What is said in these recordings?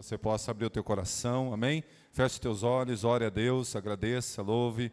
Você possa abrir o teu coração, amém? Feche os teus olhos, ore a Deus, agradeça, louve.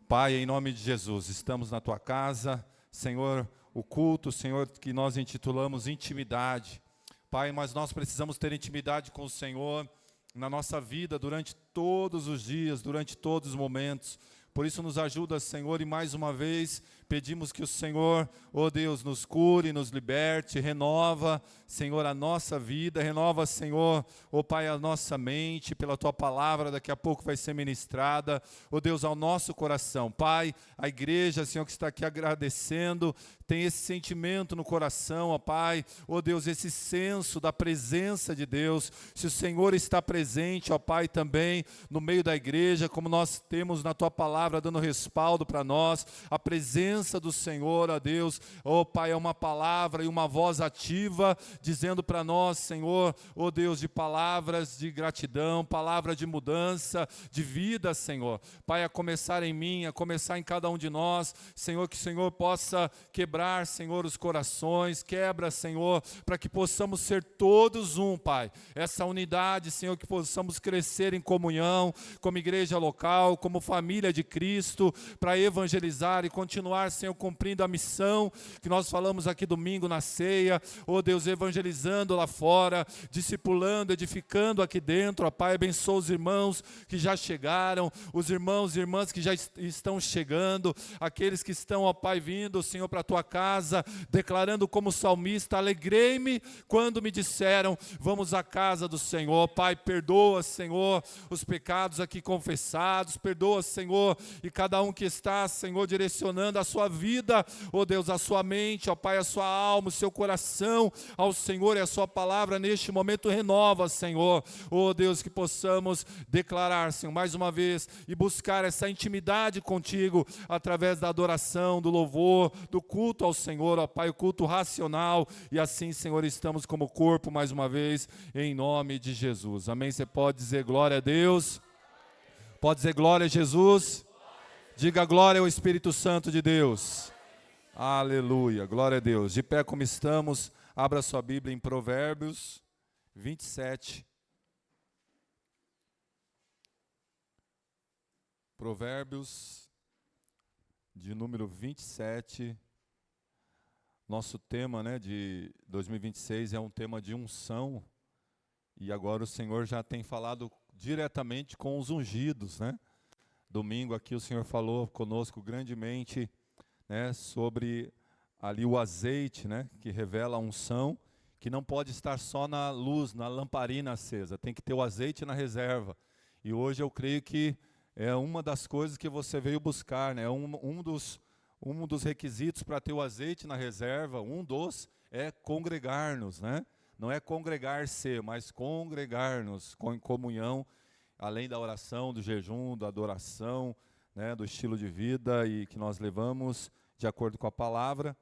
Pai, em nome de Jesus, estamos na tua casa, Senhor, o culto, Senhor, que nós intitulamos intimidade. Pai, mas nós precisamos ter intimidade com o Senhor na nossa vida durante todos os dias, durante todos os momentos. Por isso nos ajuda, Senhor, e mais uma vez pedimos que o Senhor, ó Deus, nos cure, nos liberte, renova, Senhor, a nossa vida, renova, Senhor, ó Pai, a nossa mente, pela Tua palavra, daqui a pouco vai ser ministrada, ó Deus, ao nosso coração. Pai, a igreja, Senhor, que está aqui agradecendo, tem esse sentimento no coração, ó Pai, ó Deus, esse senso da presença de Deus. Se o Senhor está presente, ó Pai, também no meio da igreja, como nós temos na Tua palavra, dando respaldo para nós, a presença do Senhor, ó Deus, ó Pai, é uma palavra e uma voz ativa, dizendo para nós, Senhor, ó Deus, de palavras de gratidão, palavra de mudança, de vida, Senhor. Pai, a começar em mim, a começar em cada um de nós, Senhor, que o Senhor possa quebrar, Senhor, os corações, quebra, Senhor, para que possamos ser todos um, Pai. Essa unidade, Senhor, que possamos crescer em comunhão, como igreja local, como família de Cristo, para evangelizar e continuar, Senhor, cumprindo a missão que nós falamos aqui domingo na ceia, ó Deus, evangelizando lá fora, discipulando, edificando aqui dentro, ó Pai, abençoa os irmãos que já chegaram, os irmãos e irmãs que já estão chegando, aqueles que estão, ó Pai, vindo, Senhor, para a Tua casa, declarando como salmista, alegrei-me quando me disseram, vamos à casa do Senhor. Pai, perdoa, Senhor, os pecados aqui confessados, perdoa, Senhor, e cada um que está, Senhor, direcionando a sua vida, ó Deus, a sua mente, ó Pai, a sua alma, o seu coração ao Senhor, e a sua palavra neste momento renova, Senhor, ó Deus, que possamos declarar, Senhor, mais uma vez, e buscar essa intimidade contigo, através da adoração, do louvor, do culto ao Senhor, ó Pai, o culto racional, e assim, Senhor, estamos como corpo, mais uma vez, em nome de Jesus, amém? Você pode dizer glória a Deus? Pode dizer glória a Jesus? Diga glória ao Espírito Santo de Deus. Aleluia, glória a Deus. De pé como estamos, abra sua Bíblia em Provérbios 27. Provérbios de número 27. Nosso tema, de 2026 é um tema de unção. E agora o Senhor já tem falado diretamente com os ungidos, Domingo aqui o Senhor falou conosco grandemente, sobre ali o azeite, que revela a unção, que não pode estar só na luz, na lamparina acesa, tem que ter o azeite na reserva. E hoje eu creio que é uma das coisas que você veio buscar, um dos requisitos para ter o azeite na reserva, é congregar-nos, Não é congregar-se, mas congregar-nos em comunhão, além da oração, do jejum, da adoração, do estilo de vida e que nós levamos de acordo com a palavra.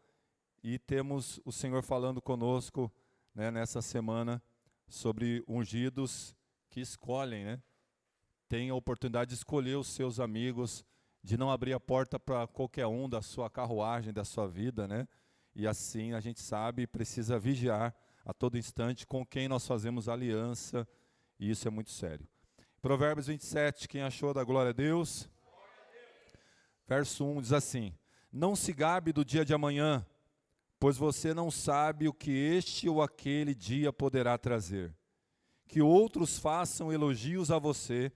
E temos o Senhor falando conosco, nessa semana sobre ungidos que escolhem, Tem a oportunidade de escolher os seus amigos, de não abrir a porta para qualquer um da sua carruagem, da sua vida, E assim a gente sabe, precisa vigiar a todo instante com quem nós fazemos aliança, e isso é muito sério. Provérbios 27, quem achou, da glória a Deus? Verso 1 diz assim: não se gabe do dia de amanhã, pois você não sabe o que este ou aquele dia poderá trazer. Que outros façam elogios a você,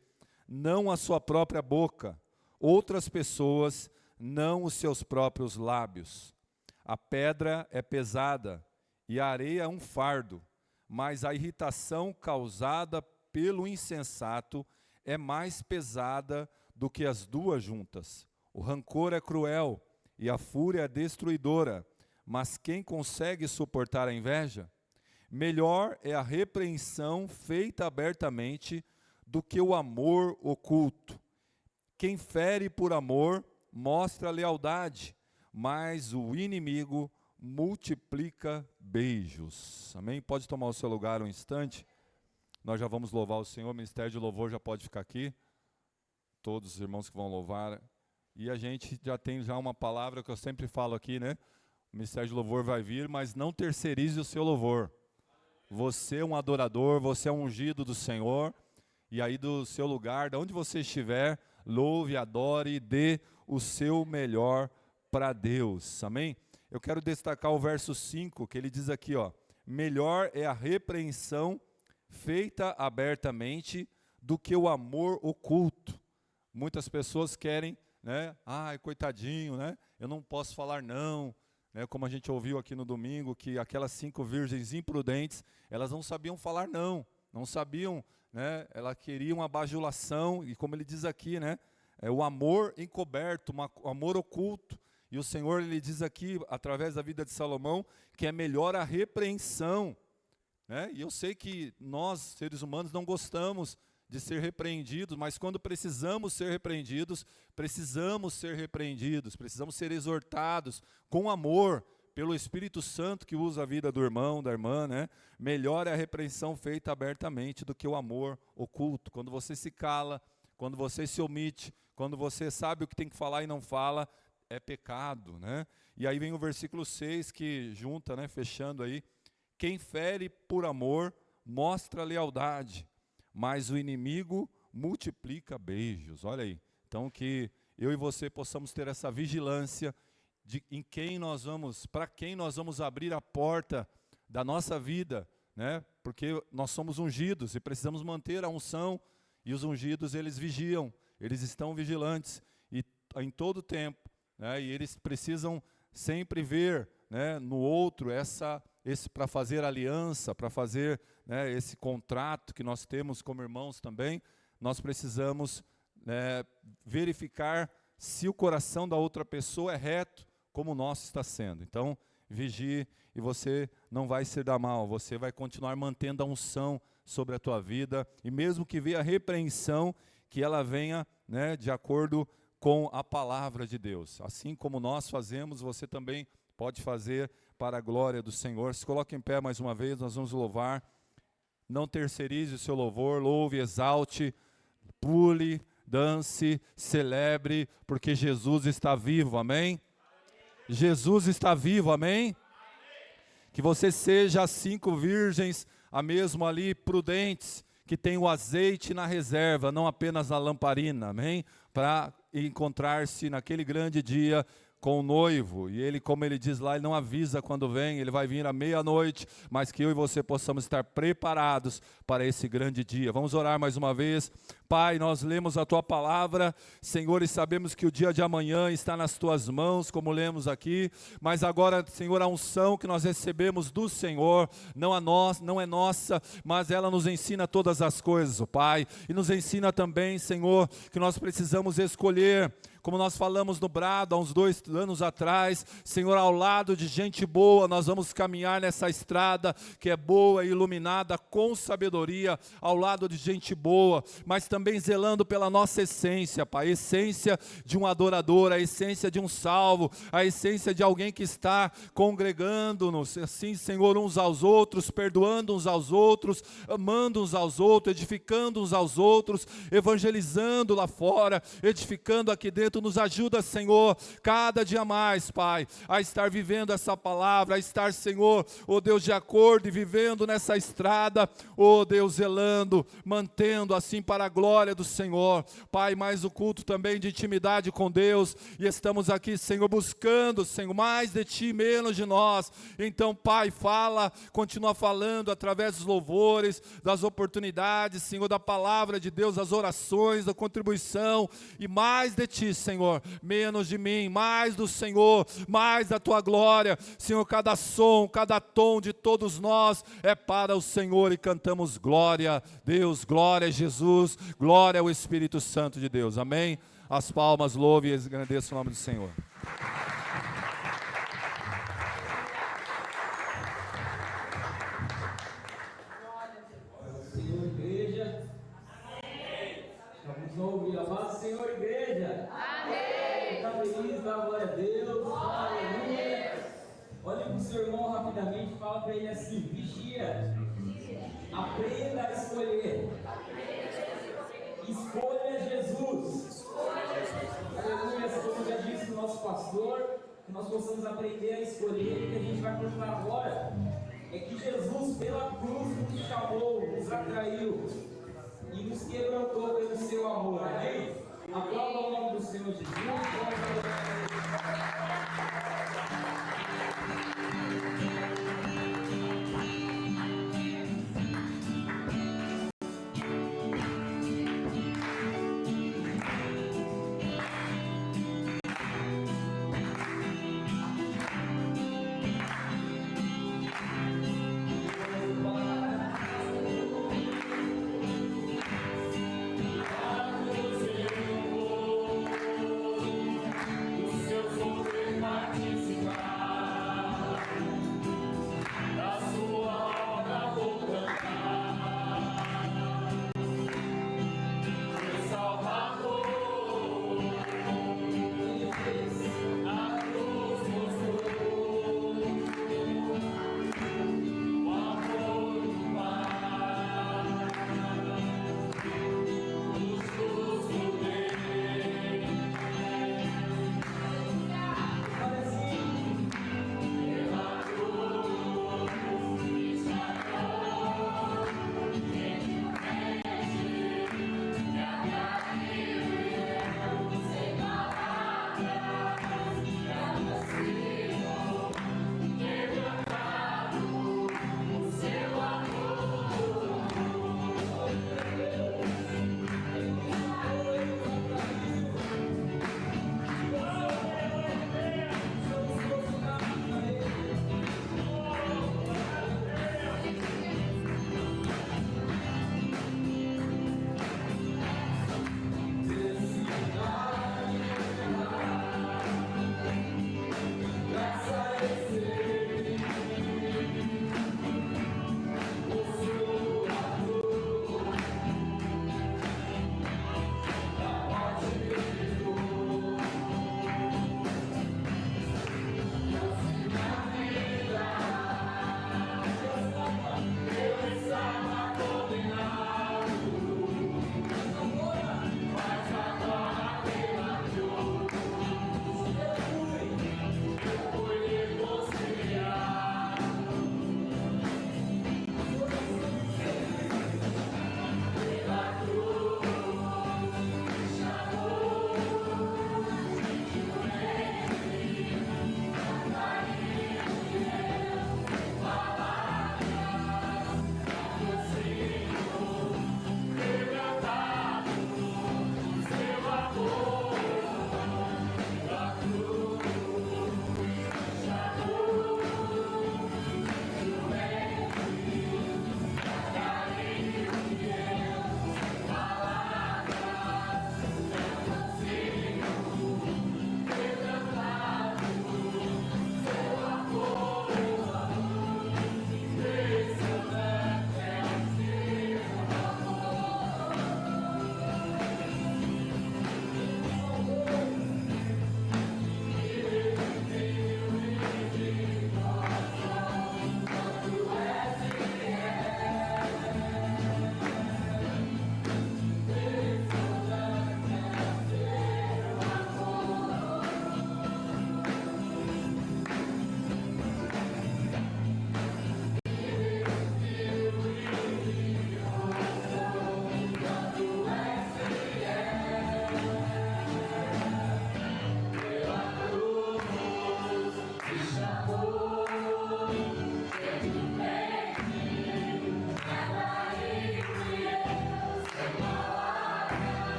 não a sua própria boca, outras pessoas, não os seus próprios lábios. A pedra é pesada e a areia é um fardo, mas a irritação causada pelo insensato é mais pesada do que as duas juntas. O rancor é cruel e a fúria é destruidora, mas quem consegue suportar a inveja? Melhor é a repreensão feita abertamente do que o amor oculto. Quem fere por amor mostra lealdade, mas o inimigo multiplica beijos. Amém? Pode tomar o seu lugar um instante. Nós já vamos louvar o Senhor, o Ministério de Louvor já pode ficar aqui. Todos os irmãos que vão louvar. E a gente já tem uma palavra que eu sempre falo aqui, O Ministério de Louvor vai vir, mas não terceirize o seu louvor. Você é um adorador, você é um ungido do Senhor. E aí do seu lugar, de onde você estiver, louve, adore e dê o seu melhor para Deus. Amém? Eu quero destacar o verso 5, que ele diz aqui, ó: melhor é a repreensão feita abertamente do que o amor oculto. Muitas pessoas querem, né? Ai, coitadinho, né? Eu não posso falar não. Né? Como a gente ouviu aqui no domingo, que aquelas 5 virgens imprudentes, elas não sabiam falar não. Não sabiam, né? Elas queriam a bajulação, e como ele diz aqui, né? É o amor encoberto, o amor oculto. E o Senhor, ele diz aqui, através da vida de Salomão, que é melhor a repreensão. Né? E eu sei que nós, seres humanos, não gostamos de ser repreendidos, mas quando precisamos ser repreendidos, precisamos ser exortados com amor, pelo Espírito Santo que usa a vida do irmão, da irmã, né? Melhor é a repreensão feita abertamente do que o amor oculto. Quando você se cala, quando você se omite, quando você sabe o que tem que falar e não fala, é pecado, né? E aí vem o versículo 6 que junta, né, fechando aí: quem fere por amor mostra lealdade, mas o inimigo multiplica beijos. Olha aí. Então que eu e você possamos ter essa vigilância de para quem nós vamos abrir a porta da nossa vida, né? Porque nós somos ungidos e precisamos manter a unção, e os ungidos, eles vigiam, eles estão vigilantes e em todo tempo, né? E eles precisam sempre ver, né, no outro para fazer aliança, para fazer, né, esse contrato que nós temos como irmãos também. Nós precisamos, né, verificar se o coração da outra pessoa é reto, como o nosso está sendo. Então, vigie, e você não vai se dar mal, você vai continuar mantendo a unção sobre a tua vida, e mesmo que venha a repreensão, que ela venha, né, de acordo com a palavra de Deus. Assim como nós fazemos, você também pode fazer para a glória do Senhor. Se coloque em pé mais uma vez, nós vamos louvar. Não terceirize o seu louvor, louve, exalte, pule, dance, celebre, porque Jesus está vivo, amém? Jesus está vivo, amém? Que você seja as 5 virgens, a mesmo ali, prudentes, que tem o azeite na reserva, não apenas na lamparina, amém? Para encontrar-se naquele grande dia com o noivo, e ele, como ele diz lá, ele não avisa quando vem, ele vai vir à meia-noite, mas que eu e você possamos estar preparados para esse grande dia. Vamos orar mais uma vez. Pai, nós lemos a Tua palavra, Senhor, e sabemos que o dia de amanhã está nas Tuas mãos, como lemos aqui, mas agora, Senhor, a unção que nós recebemos do Senhor, não é nossa, mas ela nos ensina todas as coisas, oh Pai, e nos ensina também, Senhor, que nós precisamos escolher, como nós falamos no brado há uns 2 anos atrás, Senhor, ao lado de gente boa, nós vamos caminhar nessa estrada que é boa e iluminada com sabedoria, ao lado de gente boa, mas também zelando pela nossa essência, Pai, a essência de um adorador, a essência de um salvo, a essência de alguém que está congregando-nos, assim, Senhor, uns aos outros, perdoando uns aos outros, amando uns aos outros, edificando uns aos outros, evangelizando lá fora, edificando aqui dentro. Nos ajuda, Senhor, cada dia mais, Pai, a estar vivendo essa palavra, a estar, Senhor, ó Deus, de acordo e vivendo nessa estrada, ó Deus, zelando, mantendo assim para a glória do Senhor, Pai, mais o culto também de intimidade com Deus, e estamos aqui, Senhor, buscando, Senhor, mais de Ti, menos de nós. Então, Pai, fala, continua falando através dos louvores, das oportunidades, Senhor, da palavra de Deus, das orações, da contribuição, e mais de Ti, Senhor, menos de mim, mais do Senhor, mais da Tua glória, Senhor. Cada som, cada tom de todos nós é para o Senhor, e cantamos glória a Deus, glória a Jesus, glória ao Espírito Santo de Deus, amém? As palmas, louve e agradeça o nome do Senhor. Senhor, igreja, vamos ouvir a paz do Senhor, igreja. Amém. Está feliz, dá glória a Deus. Aleluia. Olha para o seu irmão rapidamente, fala para ele assim: vigia, aprenda a escolher. Escolha Jesus. Aleluia. Como já disse o nosso pastor, que nós possamos aprender a escolher. E que a gente vai continuar agora é que Jesus pela cruz nos chamou, nos atraiu e nos quebrantou pelo seu amor, amém? Aplauda o nome do Senhor Jesus. O seu sofrimento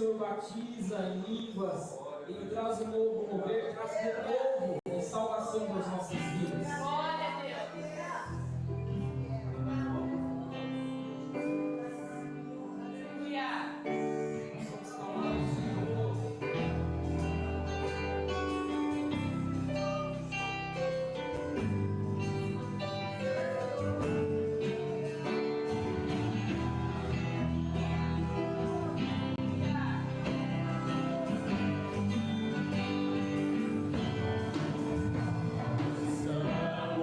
Senhor batiza em línguas, Ele traz um novo mover, traz renovo e salvação para as nossas vidas. Glória a Deus. São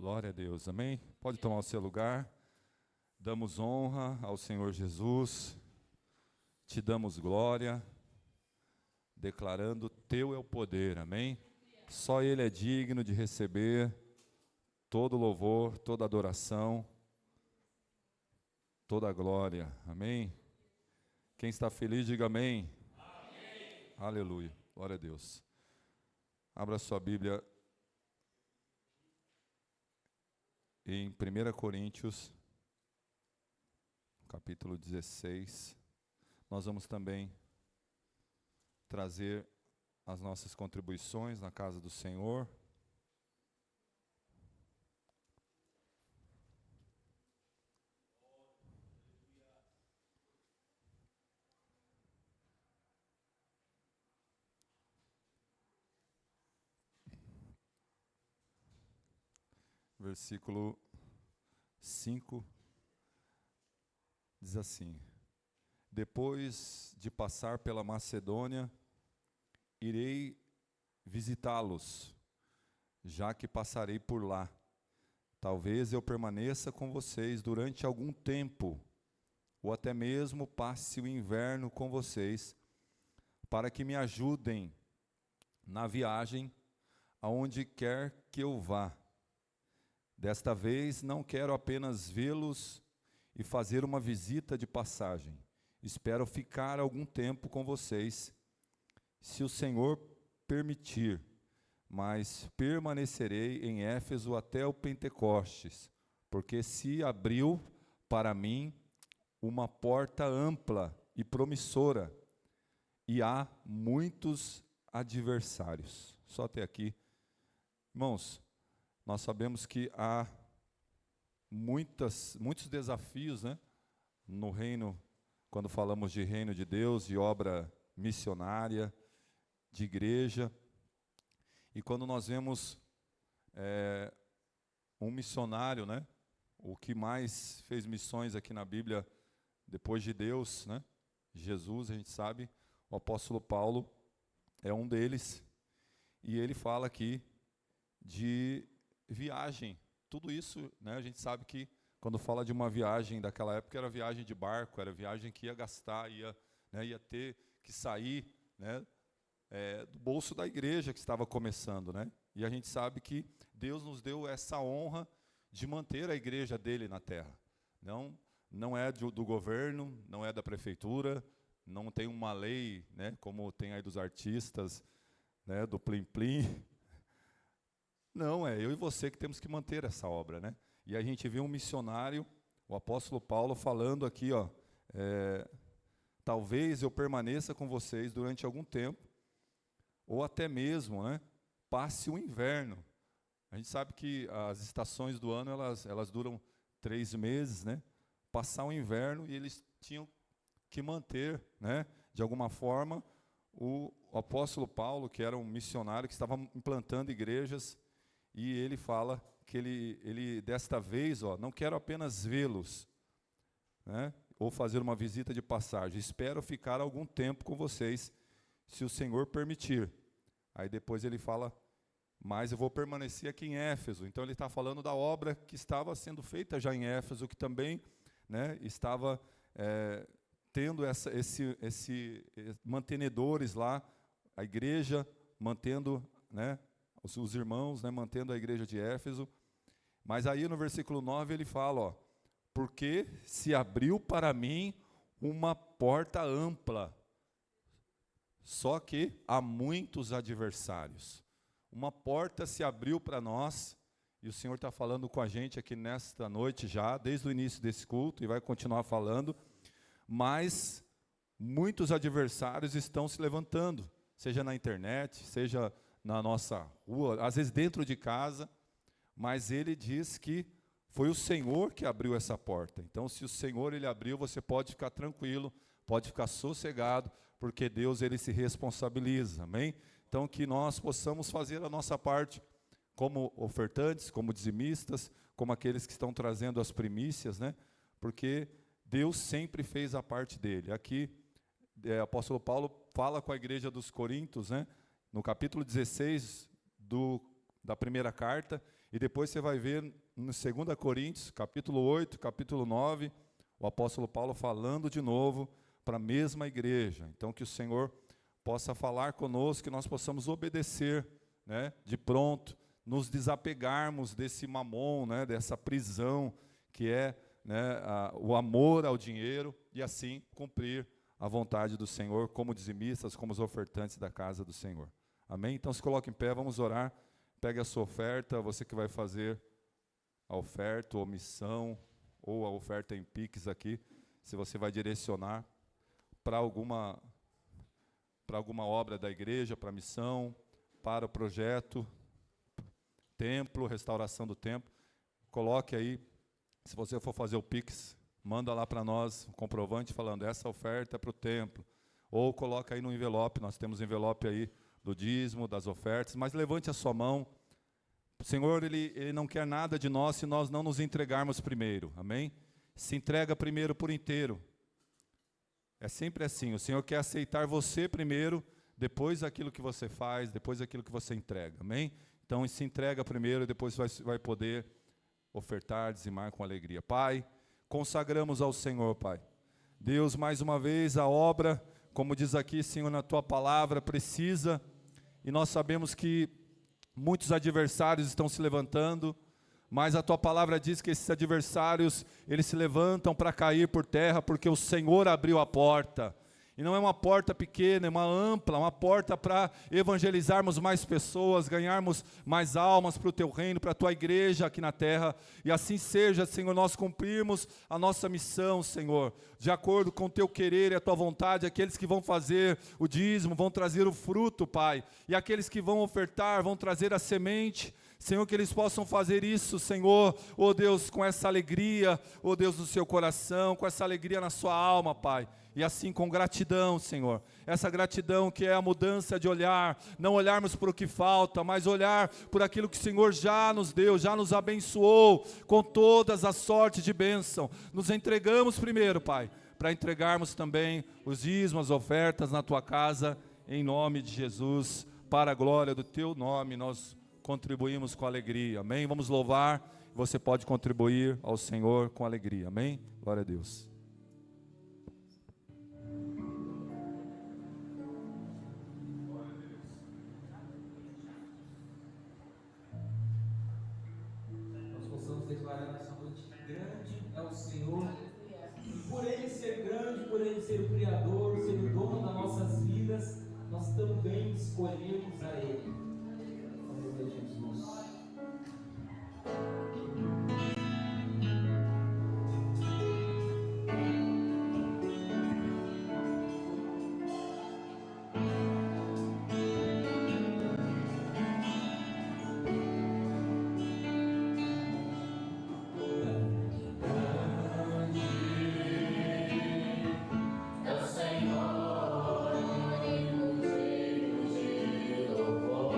Glória a Deus, amém? Pode tomar o seu lugar. Damos honra ao Senhor Jesus, te damos glória, declarando teu é o poder, amém? Só Ele é digno de receber todo louvor, toda adoração, toda glória, amém? Quem está feliz, diga amém. Amém. Aleluia, glória a Deus. Abra sua Bíblia em 1 Coríntios, capítulo 16. Nós vamos também trazer as nossas contribuições na casa do Senhor. Versículo 5 diz assim: depois de passar pela Macedônia, irei visitá-los, já que passarei por lá. Talvez eu permaneça com vocês durante algum tempo, ou até mesmo passe o inverno com vocês, para que me ajudem na viagem aonde quer que eu vá. Desta vez não quero apenas vê-los e fazer uma visita de passagem. Espero ficar algum tempo com vocês, se o Senhor permitir, mas permanecerei em Éfeso até o Pentecostes, porque se abriu para mim uma porta ampla e promissora, e há muitos adversários. Só até aqui. Irmãos, nós sabemos que há muitos desafios, né, no reino, quando falamos de reino de Deus, de obra missionária, de igreja. E quando nós vemos um missionário, né, o que mais fez missões aqui na Bíblia, depois de Deus, né, Jesus, a gente sabe, o apóstolo Paulo é um deles, e ele fala aqui de viagem. Tudo isso, né, a gente sabe que quando fala de uma viagem daquela época, era viagem de barco, era viagem que ia gastar, ia ter que sair, né, do bolso da igreja que estava começando, né? E a gente sabe que Deus nos deu essa honra de manter a igreja dele na terra. Não é do governo, não é da prefeitura, não tem uma lei, né, como tem aí dos artistas, né, do Plim Plim. Não, é eu e você que temos que manter essa obra, né? E a gente vê um missionário, o apóstolo Paulo, falando aqui, ó, talvez eu permaneça com vocês durante algum tempo, ou até mesmo, né, passe o inverno. A gente sabe que as estações do ano, elas duram 3 meses, né? Passar o inverno, e eles tinham que manter, né, de alguma forma, o apóstolo Paulo, que era um missionário que estava implantando igrejas. E ele fala que ele desta vez, ó, não quero apenas vê-los, né, ou fazer uma visita de passagem. Espero ficar algum tempo com vocês, se o Senhor permitir. Aí depois ele fala, mas eu vou permanecer aqui em Éfeso. Então ele está falando da obra que estava sendo feita já em Éfeso, que também, né, estava tendo mantenedores lá, a igreja mantendo, né, os irmãos, né, mantendo a igreja de Éfeso. Mas aí no versículo 9 ele fala, ó, porque se abriu para mim uma porta ampla, só que há muitos adversários. Uma porta se abriu para nós, e o Senhor está falando com a gente aqui nesta noite já, desde o início desse culto, e vai continuar falando, mas muitos adversários estão se levantando, seja na internet, seja na nossa rua, às vezes dentro de casa, mas ele diz que foi o Senhor que abriu essa porta. Então, se o Senhor ele abriu, você pode ficar tranquilo, pode ficar sossegado, porque Deus ele se responsabiliza, amém? Então, que nós possamos fazer a nossa parte como ofertantes, como dizimistas, como aqueles que estão trazendo as primícias, né? Porque Deus sempre fez a parte dele. Aqui, o apóstolo Paulo fala com a igreja dos Coríntios, né? No capítulo 16 da primeira carta, e depois você vai ver no 2 Coríntios, capítulo 8, capítulo 9, o apóstolo Paulo falando de novo para a mesma igreja. Então, que o Senhor possa falar conosco, que nós possamos obedecer, né, de pronto, nos desapegarmos desse mamon, né, dessa prisão que é, né, o amor ao dinheiro, e assim cumprir a vontade do Senhor como dizimistas, como os ofertantes da casa do Senhor. Amém? Então se coloque em pé, vamos orar. Pegue a sua oferta, você que vai fazer a oferta, ou missão, ou a oferta em Pix aqui, se você vai direcionar para alguma obra da igreja, para a missão, para o projeto, templo, restauração do templo, coloque aí, se você for fazer o Pix, manda lá para nós um comprovante falando, essa oferta é para o templo, ou coloca aí no envelope, nós temos envelope aí do dízimo, das ofertas, mas levante a sua mão. O Senhor, Ele não quer nada de nós se nós não nos entregarmos primeiro, amém? Se entrega primeiro por inteiro. É sempre assim, o Senhor quer aceitar você primeiro, depois aquilo que você faz, depois aquilo que você entrega, amém? Então, se entrega primeiro e depois vai poder ofertar, dizimar com alegria. Pai, consagramos ao Senhor, Pai. Deus, mais uma vez, a obra, como diz aqui, Senhor, na Tua palavra, precisa, e nós sabemos que muitos adversários estão se levantando, mas a Tua palavra diz que esses adversários, eles se levantam para cair por terra, porque o Senhor abriu a porta. E não é uma porta pequena, é uma ampla, uma porta para evangelizarmos mais pessoas, ganharmos mais almas para o Teu reino, para a Tua igreja aqui na terra. E assim seja, Senhor, nós cumprirmos a nossa missão, Senhor, de acordo com o Teu querer e a Tua vontade. Aqueles que vão fazer o dízimo, vão trazer o fruto, Pai. E aqueles que vão ofertar, vão trazer a semente. Senhor, que eles possam fazer isso, Senhor, ó Deus, com essa alegria, ó Deus, no seu coração, com essa alegria na sua alma, Pai. E assim com gratidão, Senhor, essa gratidão que é a mudança de olhar, não olharmos para o que falta, mas olhar por aquilo que o Senhor já nos deu, já nos abençoou, com todas as sortes de bênção. Nos entregamos primeiro, Pai, para entregarmos também os dízimos, as ofertas na Tua casa, em nome de Jesus, para a glória do Teu nome, nós contribuímos com alegria, amém? Vamos louvar, você pode contribuir ao Senhor com alegria, amém? Glória a Deus. Nós possamos declarar nessa noite que grande é o Senhor, e por Ele ser grande, por Ele ser o Criador, ser o dono das nossas vidas, nós também escolhemos a Ele. Aleluia, Jesus. Senhor, e nos de louvor.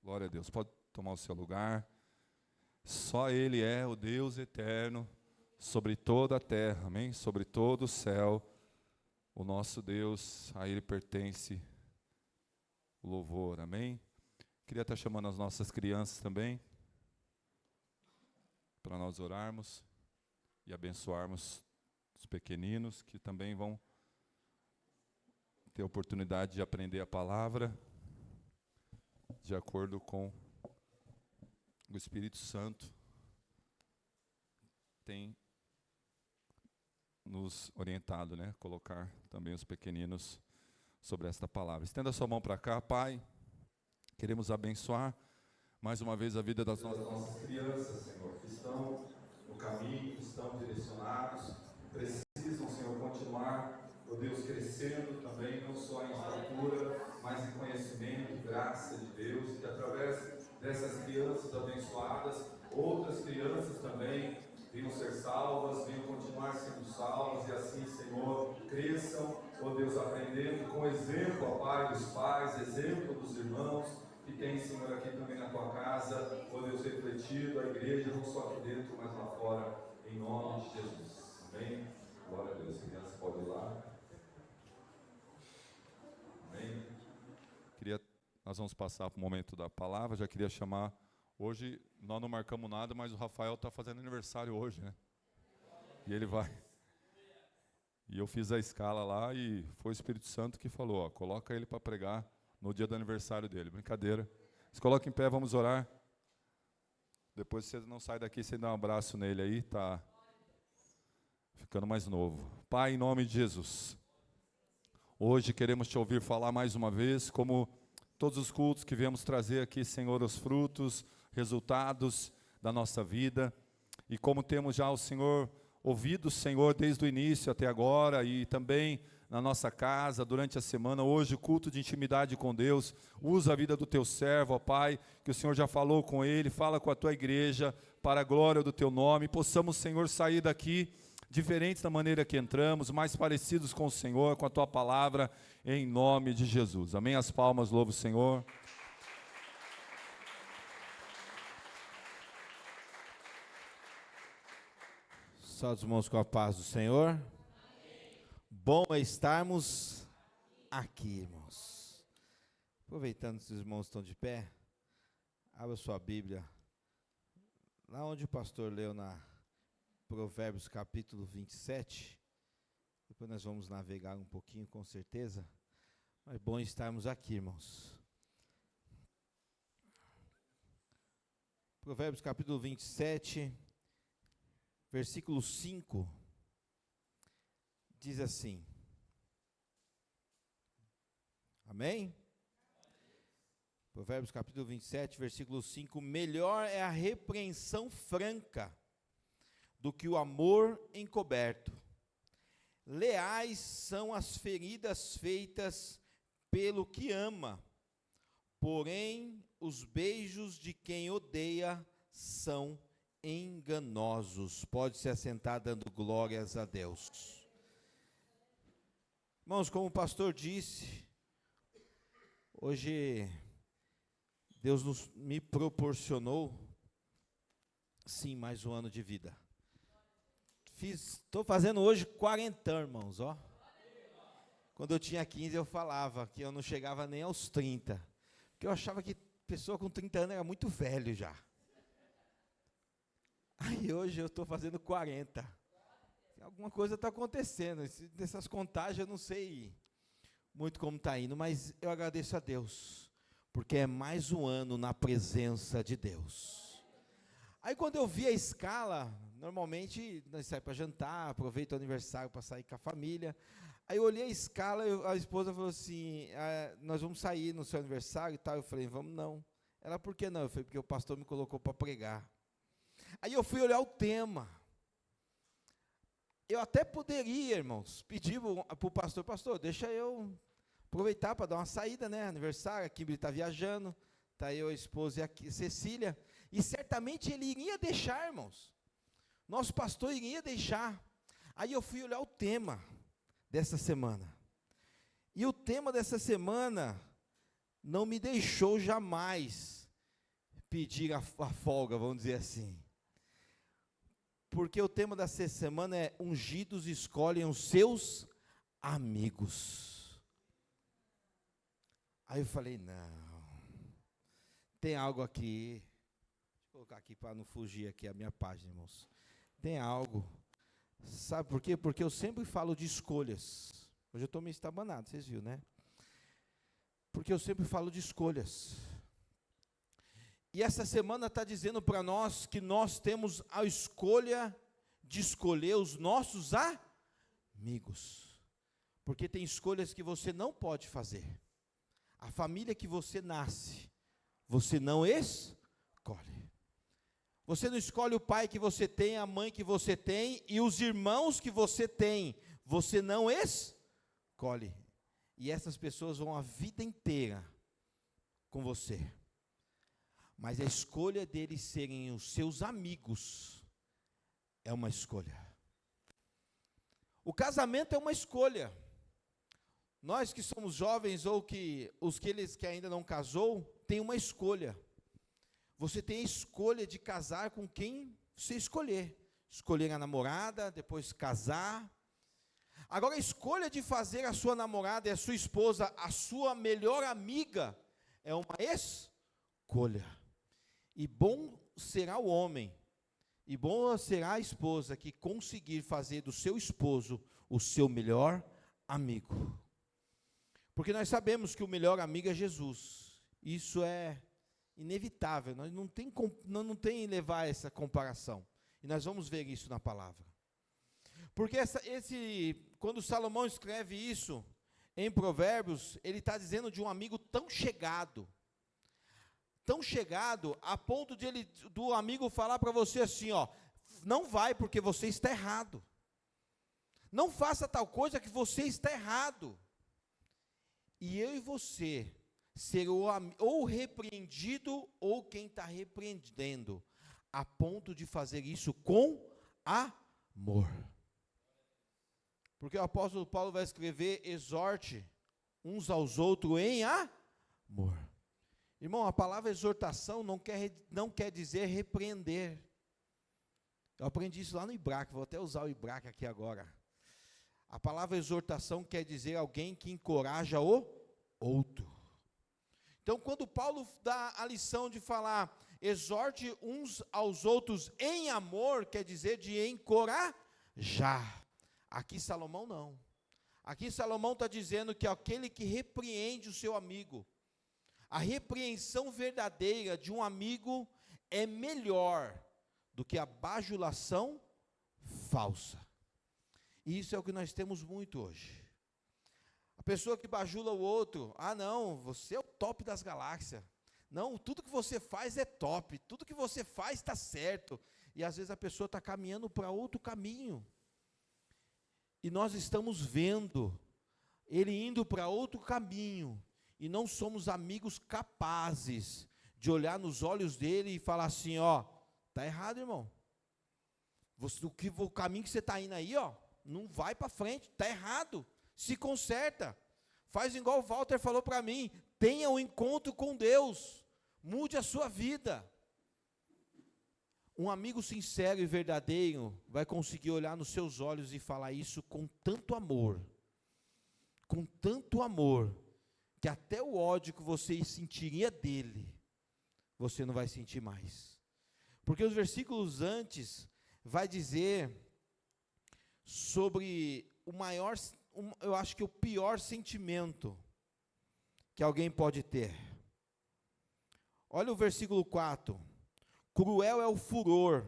Glória a Deus. Pode tomar o seu lugar. Só Ele é o Deus eterno sobre toda a terra, amém? Sobre todo o céu. O nosso Deus, a Ele pertence o louvor, amém? Queria estar chamando as nossas crianças também, para nós orarmos e abençoarmos os pequeninos, que também vão ter a oportunidade de aprender a palavra, de acordo com o Espírito Santo tem nos orientado, né? Colocar também os pequeninos sobre esta palavra. Estenda sua mão para cá, Pai. Queremos abençoar mais uma vez a vida das nossas crianças, Senhor, que estão no caminho, que estão direcionados, precisam, Senhor, continuar, ó Deus, crescendo também, não só em estatura, mas em conhecimento e graça de Deus, e que através dessas crianças abençoadas, outras crianças também venham ser salvas, venham continuar sendo salvas, e assim, Senhor, cresçam, ó Deus, aprendendo com exemplo, ó Pai, dos pais, exemplo dos irmãos, que tem, Senhor, aqui também na tua casa, ó Deus, refletido a igreja, não só aqui dentro, mas lá fora, em nome de Jesus. Amém? Glória a Deus. A criança pode ir lá. Amém? Nós vamos passar para o momento da palavra. Já queria chamar, hoje nós não marcamos nada, mas o Rafael está fazendo aniversário hoje, né? E ele vai. E eu fiz a escala lá e foi o Espírito Santo que falou, ó, coloca ele para pregar no dia do aniversário dele. Brincadeira. Se coloca em pé, vamos orar. Depois você não sai daqui sem dar um abraço nele aí, tá ficando mais novo. Pai, em nome de Jesus, hoje queremos te ouvir falar mais uma vez, como todos os cultos que viemos trazer aqui, Senhor, os frutos, resultados da nossa vida, e como temos já o Senhor ouvido, Senhor, desde o início até agora, e também na nossa casa, durante a semana, hoje o culto de intimidade com Deus, usa a vida do teu servo, ó Pai, que o Senhor já falou com ele, fala com a tua igreja, para a glória do teu nome, possamos, Senhor, sair daqui diferentes da maneira que entramos, mais parecidos com o Senhor, com a tua palavra, em nome de Jesus. Amém? As palmas, louva o Senhor. Saúde os irmãos com a paz do Senhor. Amém. Bom é estarmos aqui, irmãos. Aproveitando que os irmãos estão de pé, abra sua Bíblia, lá onde o pastor leu na Provérbios capítulo 27, depois nós vamos navegar um pouquinho com certeza, mas bom estarmos aqui, irmãos. Provérbios capítulo 27, versículo 5, diz assim, amém? Provérbios capítulo 27, versículo 5, melhor é a repreensão franca do que o amor encoberto. Leais são as feridas feitas pelo que ama, porém os beijos de quem odeia são enganosos. Pode se assentar dando glórias a Deus. Irmãos, como o pastor disse, hoje Deus me proporcionou, sim, mais um ano de vida. Estou fazendo hoje 40, irmãos, ó. Quando eu tinha 15 eu falava que eu não chegava nem aos 30, porque eu achava que pessoa com 30 anos era muito velho já. Aí hoje eu estou fazendo 40. Alguma coisa está acontecendo, dessas contagens eu não sei muito como está indo, mas eu agradeço a Deus, porque é mais um ano na presença de Deus. Aí quando eu vi a escala, normalmente nós saímos para jantar, aproveito o aniversário para sair com a família. Aí eu olhei a escala, a esposa falou assim, nós vamos sair no seu aniversário e tal. Eu falei, vamos não. Ela, por que não? Eu falei, porque o pastor me colocou para pregar. Aí eu fui olhar o tema. Eu até poderia, irmãos, pedir para o pastor, deixa eu aproveitar para dar uma saída, né? Aniversário, a Kimberly está viajando, está eu, a esposa e a Cecília, e certamente ele iria deixar, irmãos. Nosso pastor iria deixar. Aí eu fui olhar o tema dessa semana. E o tema dessa semana não me deixou jamais pedir a folga, vamos dizer assim. Porque o tema dessa semana é: ungidos escolhem os seus amigos. Aí eu falei, não, tem algo aqui. Deixa eu colocar aqui para não fugir aqui a minha página, irmãos. Tem algo. Sabe por quê? Porque eu sempre falo de escolhas. Hoje eu estou meio estabanado, vocês viram, né? Porque eu sempre falo de escolhas. E essa semana está dizendo para nós que nós temos a escolha de escolher os nossos amigos. Porque tem escolhas que você não pode fazer. A família que você nasce, você não escolhe. Você não escolhe o pai que você tem, a mãe que você tem e os irmãos que você tem. Você não escolhe. E essas pessoas vão a vida inteira com você. Mas a escolha deles serem os seus amigos é uma escolha. O casamento é uma escolha. Nós que somos jovens ou que aqueles que ainda não casou, tem uma escolha. Você tem a escolha de casar com quem você escolher. Escolher a namorada, depois casar. Agora a escolha de fazer a sua namorada e a sua esposa a sua melhor amiga é uma escolha. E bom será o homem, e bom será a esposa que conseguir fazer do seu esposo o seu melhor amigo. Porque nós sabemos que o melhor amigo é Jesus. Isso é inevitável, nós não tem levar essa comparação. E nós vamos ver isso na palavra. Porque quando Salomão escreve isso em Provérbios, ele está dizendo de um amigo tão chegado a ponto do amigo falar para você assim, ó, não vai porque você está errado. Não faça tal coisa que você está errado. E eu e você ser ou repreendido ou quem está repreendendo, a ponto de fazer isso com amor. Porque o apóstolo Paulo vai escrever: exorte uns aos outros em amor. Irmão, a palavra exortação não quer dizer repreender. Eu aprendi isso lá no Ibrac, vou até usar o Ibrac aqui agora. A palavra exortação quer dizer alguém que encoraja o outro. Então, quando Paulo dá a lição de falar, exorte uns aos outros em amor, quer dizer de encorajar. Aqui Salomão não. Aqui Salomão está dizendo que aquele que repreende o seu amigo, a repreensão verdadeira de um amigo é melhor do que a bajulação falsa. E isso é o que nós temos muito hoje. A pessoa que bajula o outro, não, você é o top das galáxias. Não, tudo que você faz é top, tudo que você faz está certo. E às vezes a pessoa está caminhando para outro caminho. E nós estamos vendo ele indo para outro caminho. E não somos amigos capazes de olhar nos olhos dele e falar assim, ó, tá errado, irmão. O caminho que você está indo aí, ó, não vai para frente, tá errado. Se conserta. Faz igual o Walter falou para mim, tenha um encontro com Deus. Mude a sua vida. Um amigo sincero e verdadeiro vai conseguir olhar nos seus olhos e falar isso com tanto amor, que até o ódio que você sentiria dele, você não vai sentir mais. Porque os versículos antes vai dizer sobre eu acho que o pior sentimento que alguém pode ter. Olha o versículo 4. Cruel é o furor,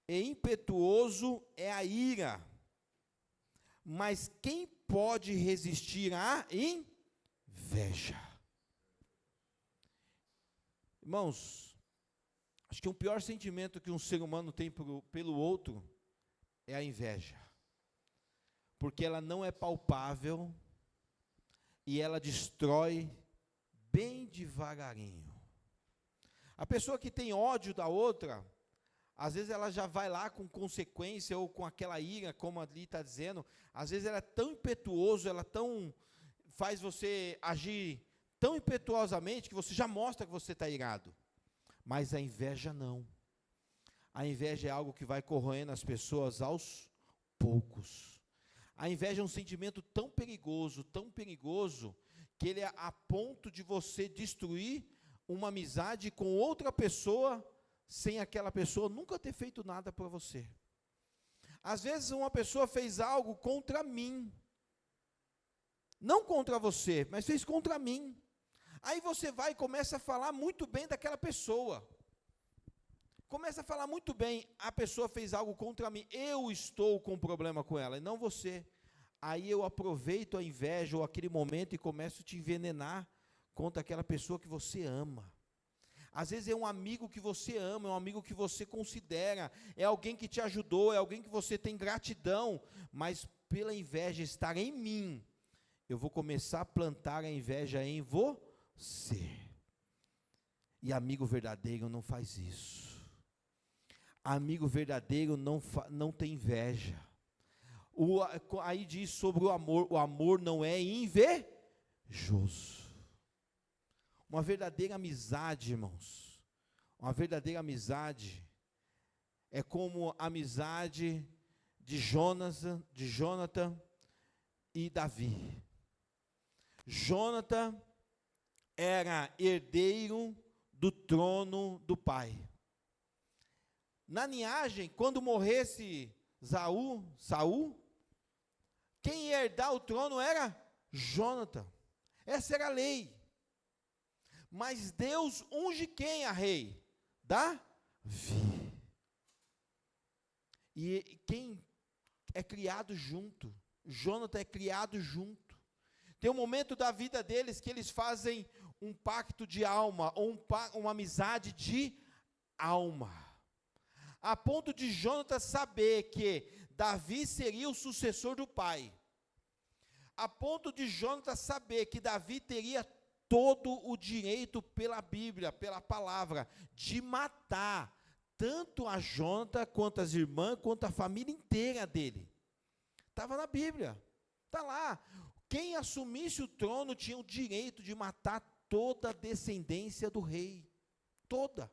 e impetuoso é a ira, mas quem pode resistir à inveja? Irmãos, acho que o pior sentimento que um ser humano tem pelo outro é a inveja, porque ela não é palpável e ela destrói bem devagarinho. A pessoa que tem ódio da outra, às vezes ela já vai lá com consequência ou com aquela ira, como ali está dizendo. Às vezes ela é tão impetuoso, ela faz você agir tão impetuosamente que você já mostra que você está irado. Mas a inveja não. A inveja é algo que vai corroendo as pessoas aos poucos. A inveja é um sentimento tão perigoso, que ele é a ponto de você destruir uma amizade com outra pessoa, sem aquela pessoa nunca ter feito nada por você. Às vezes uma pessoa fez algo contra mim, não contra você, mas fez contra mim. Aí você vai e começa a falar muito bem daquela pessoa. Começa a falar muito bem, a pessoa fez algo contra mim, eu estou com problema com ela, e não você. Aí eu aproveito a inveja ou aquele momento e começo a te envenenar contra aquela pessoa que você ama. Às vezes é um amigo que você ama, é um amigo que você considera, é alguém que te ajudou, é alguém que você tem gratidão, mas pela inveja estar em mim, eu vou começar a plantar a inveja em você. E amigo verdadeiro não faz isso. Amigo verdadeiro não tem inveja. Aí diz sobre o amor não é invejoso. Uma verdadeira amizade, irmãos, uma verdadeira amizade é como a amizade de Jonathan e Davi. Jonathan era herdeiro do trono do pai. Na linhagem, quando morresse Saul, quem ia herdar o trono era Jonathan. Essa era a lei. Mas Deus unge quem a rei? Davi. E quem é criado junto? Jonathan é criado junto. Tem um momento da vida deles que eles fazem um pacto de alma, ou uma amizade de alma. A ponto de Jonathan saber que Davi seria o sucessor do pai. A ponto de Jonathan saber que Davi teria todo o direito pela Bíblia, pela palavra, de matar tanto a Jonathan, quanto as irmãs, quanto a família inteira dele. Estava na Bíblia, está lá. Quem assumisse o trono tinha o direito de matar toda a descendência do rei, toda.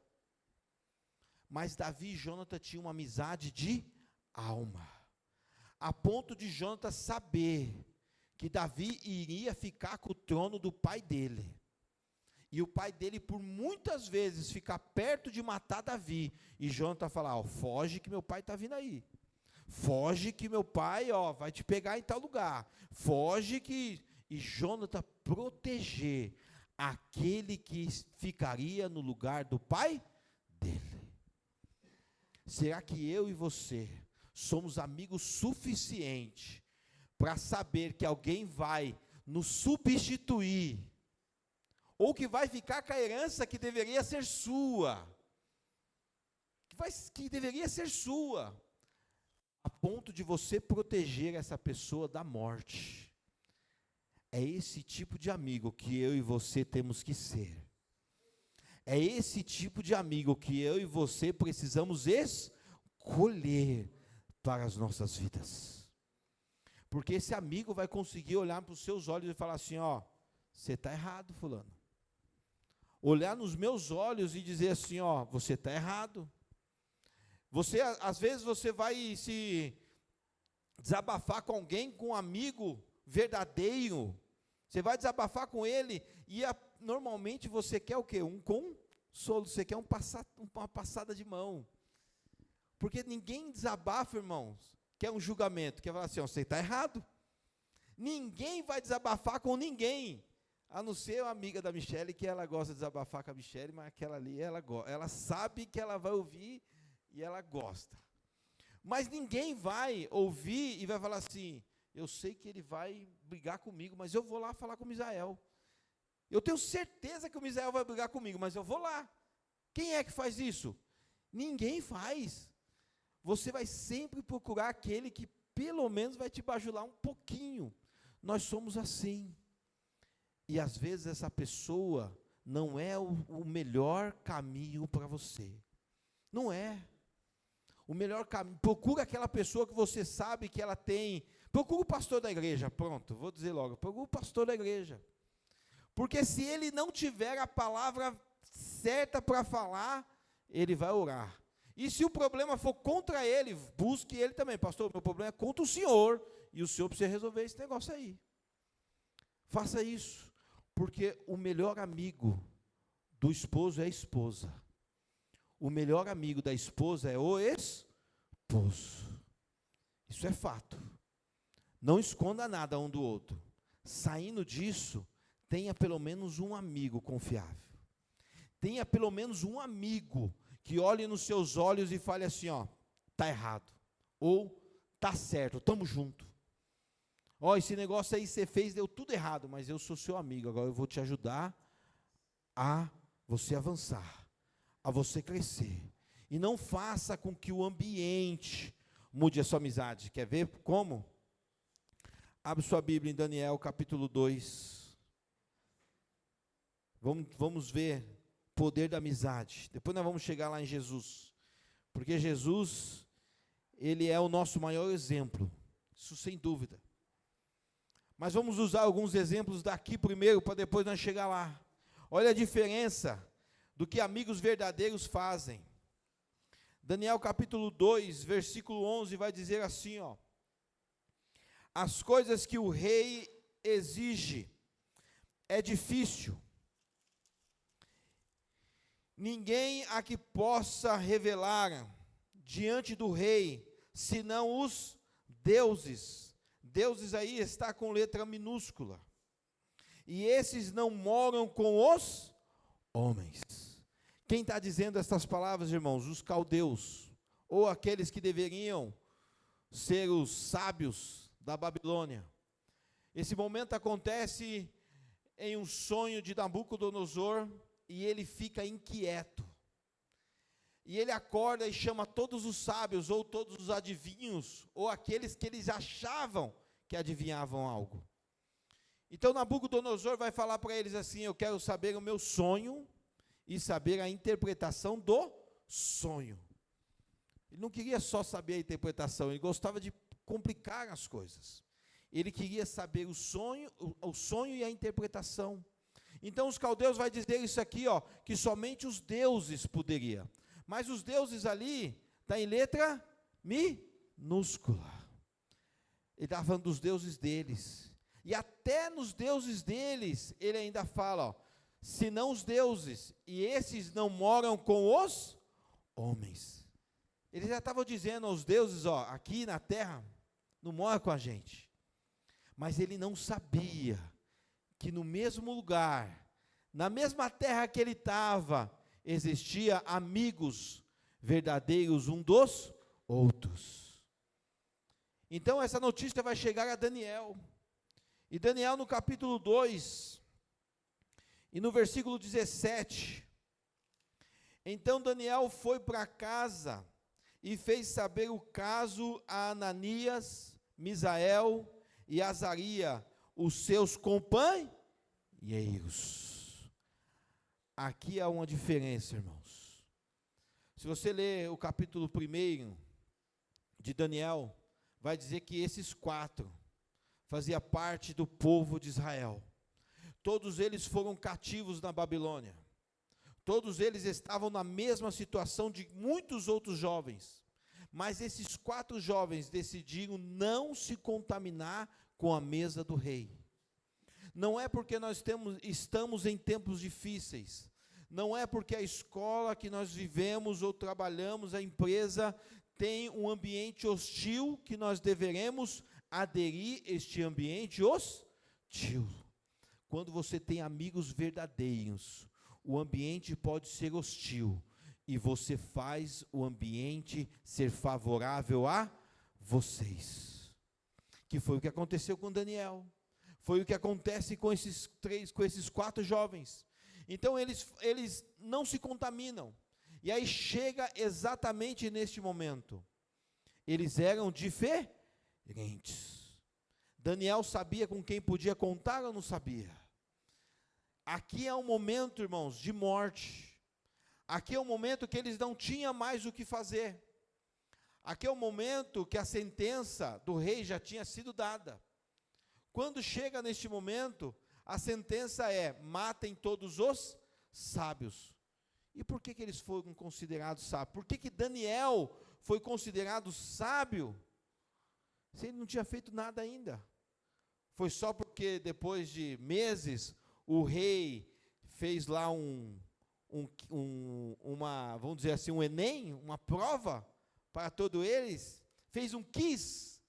Mas Davi e Jonathan tinham uma amizade de alma, a ponto de Jonathan saber que Davi iria ficar com o trono do pai dele. E o pai dele, por muitas vezes, ficar perto de matar Davi. E Jonathan falar, foge que meu pai está vindo aí. Foge que meu pai, vai te pegar em tal lugar. Foge que... E Jonathan proteger aquele que ficaria no lugar do pai dele. Será que eu e você somos amigos suficientes para saber que alguém vai nos substituir, ou que vai ficar com a herança que deveria ser sua, que deveria ser sua, a ponto de você proteger essa pessoa da morte? É esse tipo de amigo que eu e você temos que ser. É esse tipo de amigo que eu e você precisamos escolher para as nossas vidas. Porque esse amigo vai conseguir olhar para os seus olhos e falar assim, você está errado, fulano. Olhar nos meus olhos e dizer assim, você está errado. Às vezes você vai se desabafar com alguém, com um amigo verdadeiro. Você vai desabafar com ele e normalmente você quer o quê? Um consolo, você quer uma passada de mão. Porque ninguém desabafa, irmãos, quer um julgamento, quer falar assim, você está errado. Ninguém vai desabafar com ninguém, a não ser a amiga da Michele, que ela gosta de desabafar com a Michele, mas aquela ali, ela sabe que ela vai ouvir e ela gosta. Mas ninguém vai ouvir e vai falar assim, eu sei que ele vai brigar comigo, mas eu vou lá falar com o Misael. Eu tenho certeza que o Misael vai brigar comigo, mas eu vou lá. Quem é que faz isso? Ninguém faz. Você vai sempre procurar aquele que pelo menos vai te bajular um pouquinho. Nós somos assim. E às vezes essa pessoa não é o melhor caminho para você. Não é. O melhor caminho, procura aquela pessoa que você sabe que ela tem. Procura o pastor da igreja, pronto, vou dizer logo. Procura o pastor da igreja. Porque se ele não tiver a palavra certa para falar, ele vai orar. E se o problema for contra ele, busque ele também. Pastor, meu problema é contra o senhor, e o senhor precisa resolver esse negócio aí. Faça isso, porque o melhor amigo do esposo é a esposa. O melhor amigo da esposa é o esposo. Isso é fato. Não esconda nada um do outro. Saindo disso, tenha pelo menos um amigo confiável. Tenha pelo menos um amigo que olhe nos seus olhos e fale assim, ó, tá errado, ou tá certo, estamos junto. Ó, esse negócio aí você fez, deu tudo errado, mas eu sou seu amigo, agora eu vou te ajudar a você avançar, a você crescer. E não faça com que o ambiente mude a sua amizade. Quer ver como? Abre sua Bíblia em Daniel capítulo 2. Vamos ver o poder da amizade. Depois nós vamos chegar lá em Jesus. Porque Jesus, ele é o nosso maior exemplo. Isso sem dúvida. Mas vamos usar alguns exemplos daqui primeiro, para depois nós chegar lá. Olha a diferença do que amigos verdadeiros fazem. Daniel capítulo 2, versículo 11, vai dizer assim, ó. As coisas que o rei exige é difícil. Ninguém a que possa revelar diante do rei, senão os deuses. Deuses aí está com letra minúscula. E esses não moram com os homens. Quem está dizendo essas palavras, irmãos? Os caldeus, ou aqueles que deveriam ser os sábios da Babilônia. Esse momento acontece em um sonho de Nabucodonosor, e ele fica inquieto. E ele acorda e chama todos os sábios, ou todos os adivinhos, ou aqueles que eles achavam que adivinhavam algo. Então Nabucodonosor vai falar para eles assim, eu quero saber o meu sonho, e saber a interpretação do sonho. Ele não queria só saber a interpretação, ele gostava de complicar as coisas. Ele queria saber o sonho e a interpretação. Então os caldeus vai dizer isso aqui, ó, que somente os deuses poderiam. Mas os deuses ali, está em letra minúscula. Ele está falando dos deuses deles. E até nos deuses deles, ele ainda fala, ó, senão os deuses, e esses não moram com os homens. Ele já estava dizendo aos deuses, ó, aqui na terra, não mora com a gente. Mas ele não sabia que no mesmo lugar, na mesma terra que ele estava, existia amigos verdadeiros um dos outros. Então essa notícia vai chegar a Daniel. E Daniel no capítulo 2, e no versículo 17, então Daniel foi para casa e fez saber o caso a Ananias, Misael e Azaria, os seus companheiros. Aqui há uma diferença, irmãos. Se você ler o capítulo 1 de Daniel, vai dizer que esses 4 faziam parte do povo de Israel. Todos eles foram cativos na Babilônia. Todos eles estavam na mesma situação de muitos outros jovens. Mas esses 4 jovens decidiram não se contaminar com a mesa do rei. Não é porque nós estamos em tempos difíceis. Não é porque a escola que nós vivemos ou trabalhamos, a empresa, tem um ambiente hostil que nós deveremos aderir a este ambiente hostil. Quando você tem amigos verdadeiros, o ambiente pode ser hostil, e você faz o ambiente ser favorável a vocês. Que foi o que aconteceu com Daniel. Foi o que acontece com esses 4 jovens. Então eles não se contaminam. E aí chega exatamente neste momento. Eles eram diferentes. Daniel sabia com quem podia contar ou não sabia? Aqui é um momento, irmãos, de morte. Aqui é um momento que eles não tinham mais o que fazer. Aqui é o momento que a sentença do rei já tinha sido dada. Quando chega neste momento, A sentença é: matem todos os sábios. E por que eles foram considerados sábios? Por que Daniel foi considerado sábio, se ele não tinha feito nada ainda? Foi só porque depois de meses, o rei fez lá vamos dizer assim, um Enem, uma prova para todos eles, fez um quiz,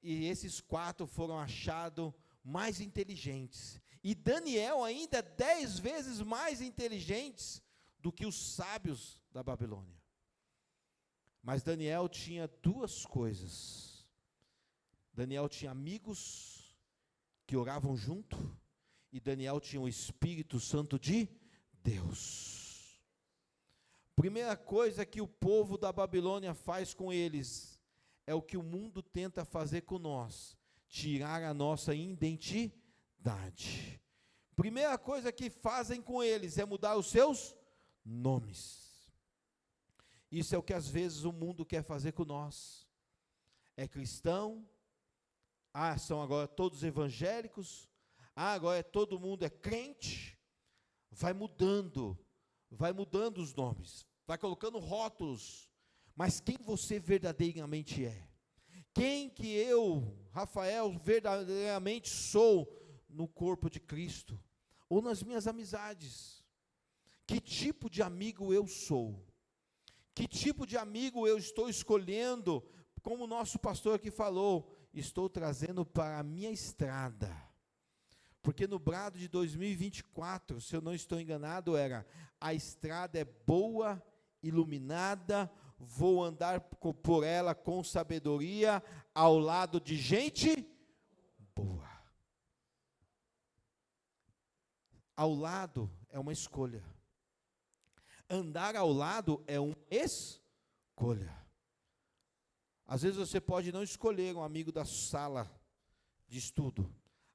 e esses 4 foram achados mais inteligentes, e Daniel ainda 10 vezes mais inteligentes do que os sábios da Babilônia. Mas Daniel tinha 2 coisas. Daniel tinha amigos que oravam junto, e Daniel tinha o Espírito Santo de Deus. Primeira coisa que o povo da Babilônia faz com eles, é o que o mundo tenta fazer com nós: tirar a nossa identidade. Primeira coisa que fazem com eles é mudar os seus nomes. Isso é o que às vezes o mundo quer fazer com nós. É cristão, são agora todos evangélicos, agora todo mundo é crente. Vai mudando os nomes, vai colocando rótulos, mas quem você verdadeiramente é? Quem que eu, Rafael, verdadeiramente sou no corpo de Cristo? Ou nas minhas amizades? Que tipo de amigo eu sou? Que tipo de amigo eu estou escolhendo? Como o nosso pastor aqui falou, estou trazendo para a minha estrada. Porque no brado de 2024, se eu não estou enganado, era: a estrada é boa, iluminada, vou andar por ela com sabedoria, ao lado de gente boa. Ao lado é uma escolha. Andar ao lado é uma escolha. Às vezes você pode não escolher um amigo da sala de estudo.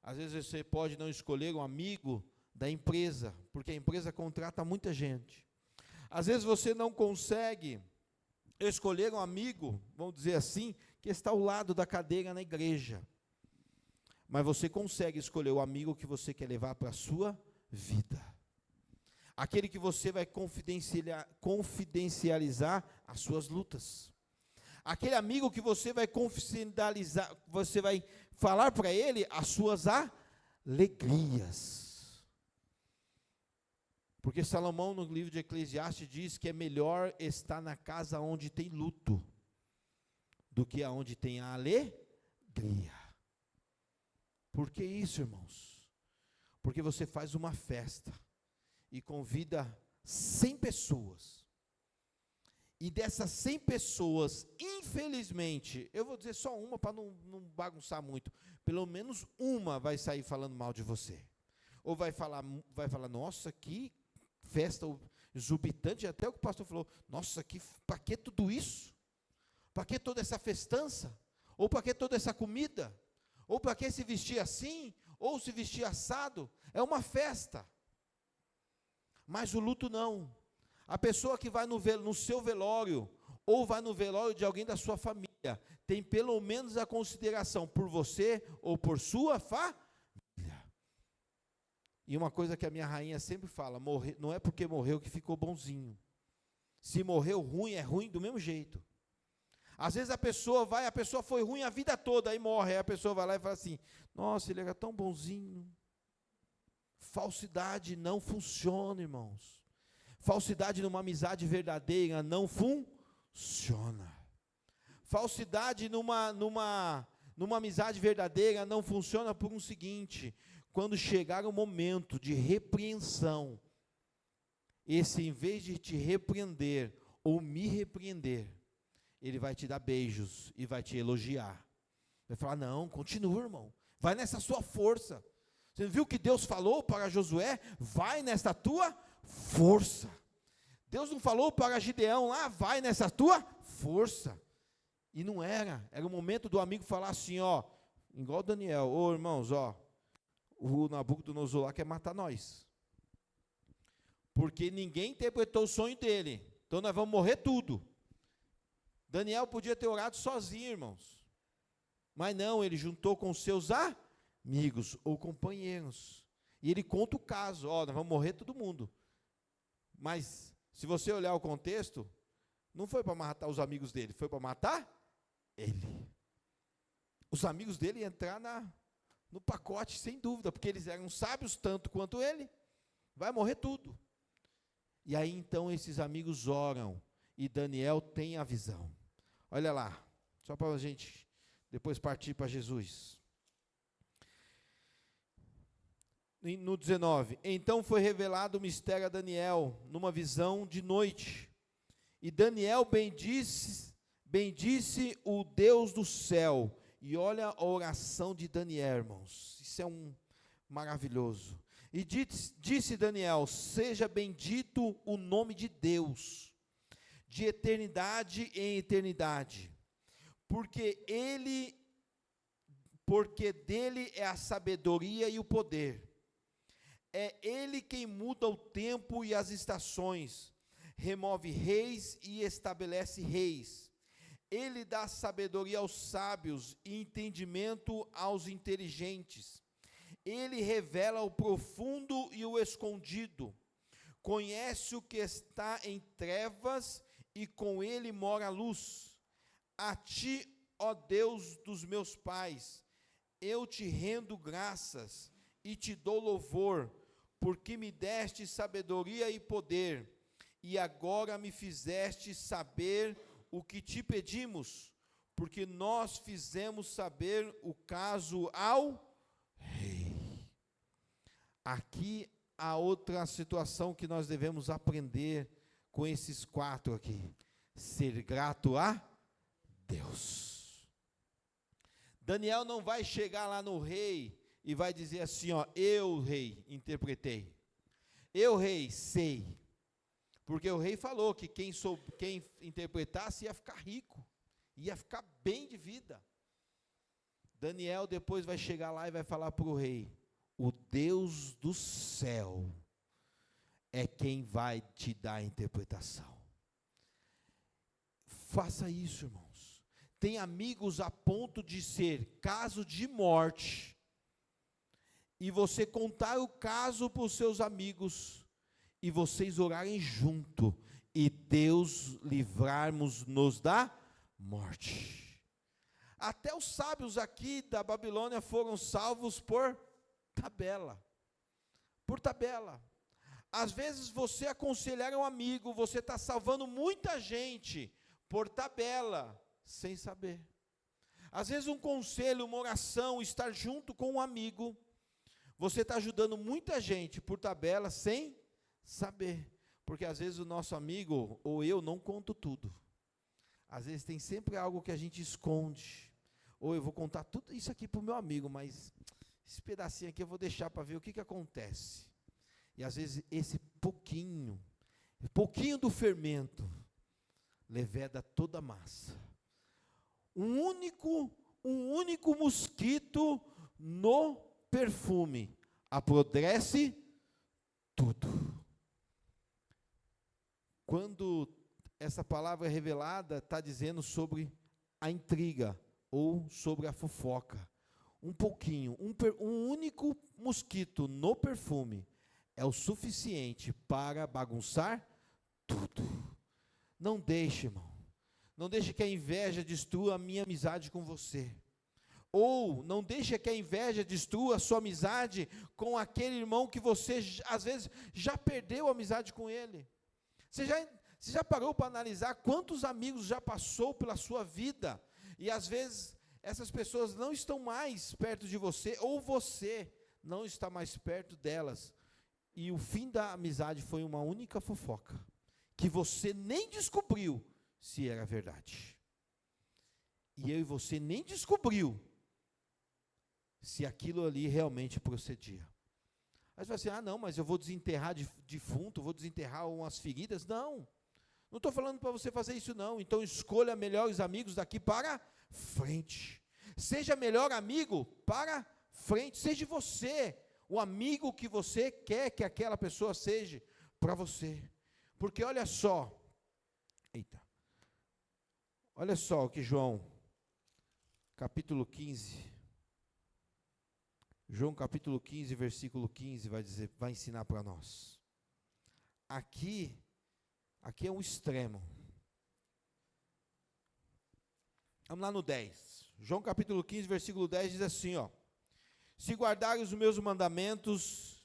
Às vezes você pode não escolher um amigo da empresa, porque a empresa contrata muita gente. Às vezes você não consegue escolher um amigo, vamos dizer assim, que está ao lado da cadeira na igreja. Mas você consegue escolher o amigo que você quer levar para a sua vida. Aquele que você vai confidencializar as suas lutas. Aquele amigo que você vai confidencializar, você vai falar para ele as suas alegrias. Porque Salomão, no livro de Eclesiastes, diz que é melhor estar na casa onde tem luto, do que aonde tem a alegria. Por que isso, irmãos? Porque você faz uma festa e convida 100 pessoas. E dessas 100 pessoas, infelizmente, eu vou dizer só uma para não bagunçar muito, pelo menos uma vai sair falando mal de você. Ou vai falar, nossa, que festa exorbitante, até o que o pastor falou, nossa, para que tudo isso? Para que toda essa festança? Ou para que toda essa comida? Ou para que se vestir assim? Ou se vestir assado? É uma festa. Mas o luto não. A pessoa que vai no seu velório, ou vai no velório de alguém da sua família, tem pelo menos a consideração por você, ou por sua família. E uma coisa que a minha rainha sempre fala, não é porque morreu que ficou bonzinho. Se morreu ruim, é ruim do mesmo jeito. Às vezes a pessoa foi ruim a vida toda, aí morre, aí a pessoa vai lá e fala assim, nossa, ele era tão bonzinho. Falsidade não funciona, irmãos. Falsidade numa amizade verdadeira não funciona. Falsidade numa amizade verdadeira não funciona por um seguinte: quando chegar o momento de repreensão, esse, em vez de te repreender ou me repreender, ele vai te dar beijos e vai te elogiar. Vai falar, não, continua, irmão, vai nessa sua força. Você viu que Deus falou para Josué? Vai nessa tua força. Deus não falou para Gideão lá, vai nessa tua força. E não era o momento do amigo falar assim, ó, igual Daniel, ô irmãos, ó, o Nabucodonosor lá quer matar nós. Porque ninguém interpretou o sonho dele, então nós vamos morrer tudo. Daniel podia ter orado sozinho, irmãos. Mas não, ele juntou com os seus amigos ou companheiros. E ele conta o caso, ó, nós vamos morrer todo mundo. Mas, se você olhar o contexto, não foi para matar os amigos dele, foi para matar ele. Os amigos dele iam entrar no pacote, sem dúvida, porque eles eram sábios tanto quanto ele. Vai morrer tudo. E aí, então, esses amigos oram, e Daniel tem a visão. Olha lá, só para a gente depois partir para Jesus. No 19, então foi revelado o mistério a Daniel, numa visão de noite. E Daniel bendisse o Deus do céu. E olha a oração de Daniel, irmãos. Isso é maravilhoso. E disse Daniel: seja bendito o nome de Deus, de eternidade em eternidade, porque dele é a sabedoria e o poder. É ele quem muda o tempo e as estações, remove reis e estabelece reis. Ele dá sabedoria aos sábios e entendimento aos inteligentes. Ele revela o profundo e o escondido. Conhece o que está em trevas e com ele mora a luz. A ti, ó Deus dos meus pais, eu te rendo graças e te dou louvor, porque me deste sabedoria e poder, e agora me fizeste saber o que te pedimos, porque nós fizemos saber o caso ao rei. Aqui há outra situação que nós devemos aprender com esses 4 aqui: ser grato a Deus. Daniel não vai chegar lá no rei e vai dizer assim, ó, eu, rei, interpretei. Eu, rei, sei. Porque o rei falou que quem interpretasse ia ficar rico, ia ficar bem de vida. Daniel depois vai chegar lá e vai falar para o rei: o Deus do céu é quem vai te dar a interpretação. Faça isso, irmãos. Tem amigos a ponto de ser caso de morte, e você contar o caso para os seus amigos, e vocês orarem junto, e Deus livrarmos-nos da morte. Até os sábios aqui da Babilônia foram salvos por tabela. Por tabela. Às vezes você aconselhar um amigo, você está salvando muita gente por tabela, sem saber. Às vezes um conselho, uma oração, estar junto com um amigo, você está ajudando muita gente por tabela, sem saber. Porque às vezes o nosso amigo, ou eu, não conto tudo. Às vezes tem sempre algo que a gente esconde. Ou eu vou contar tudo isso aqui para o meu amigo, mas esse pedacinho aqui eu vou deixar para ver o que acontece. E às vezes esse pouquinho do fermento, leveda toda a massa. Um único mosquito no perfume apodrece tudo. Quando essa palavra é revelada, está dizendo sobre a intriga, ou sobre a fofoca. Um único mosquito no perfume é o suficiente para bagunçar tudo. Não deixe, irmão. Não deixe que a inveja destrua a minha amizade com você. Ou não deixe que a inveja destrua a sua amizade com aquele irmão que você, às vezes, já perdeu a amizade com ele. Você já parou para analisar quantos amigos já passou pela sua vida? E às vezes essas pessoas não estão mais perto de você, ou você não está mais perto delas. E o fim da amizade foi uma única fofoca, que você nem descobriu se era verdade. E eu e você nem descobriu se aquilo ali realmente procedia. Aí você vai assim, não, mas eu vou desenterrar defunto, vou desenterrar umas feridas. Não estou falando para você fazer isso não. Então escolha melhores amigos daqui para frente. Seja melhor amigo para frente. Seja você o amigo que você quer que aquela pessoa seja para você. Porque olha só, olha só o que João, capítulo 15, João capítulo 15, versículo 15, vai ensinar para nós. Aqui é um extremo. Vamos lá no 10. João capítulo 15, versículo 10 diz assim, ó: se guardares os meus mandamentos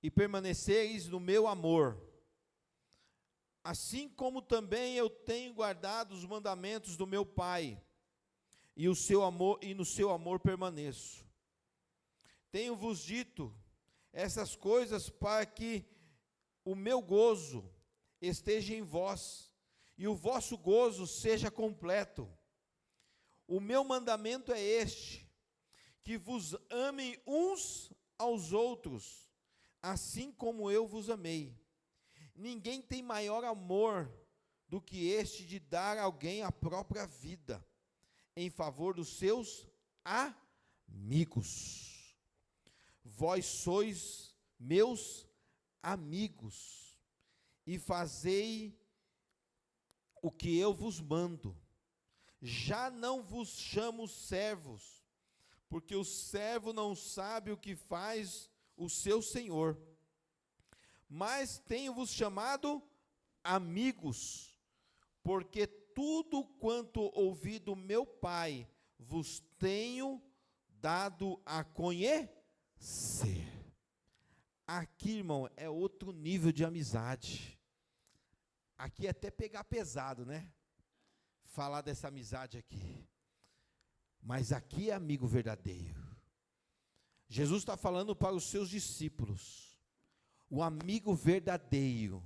e permaneceres no meu amor, assim como também eu tenho guardado os mandamentos do meu Pai, e no seu amor permaneço. Tenho-vos dito essas coisas para que o meu gozo esteja em vós, e o vosso gozo seja completo. O meu mandamento é este, que vos amem uns aos outros, assim como eu vos amei. Ninguém tem maior amor do que este de dar a alguém a própria vida, em favor dos seus amigos. Vós sois meus amigos, e fazei o que eu vos mando. Já não vos chamo servos, porque o servo não sabe o que faz o seu senhor, mas tenho-vos chamado amigos, porque tudo quanto ouvi do meu Pai vos tenho dado a conhecer. Aqui, irmão, é outro nível de amizade. Aqui é até pegar pesado, né? Falar dessa amizade aqui. Mas aqui é amigo verdadeiro. Jesus está falando para os seus discípulos. O amigo verdadeiro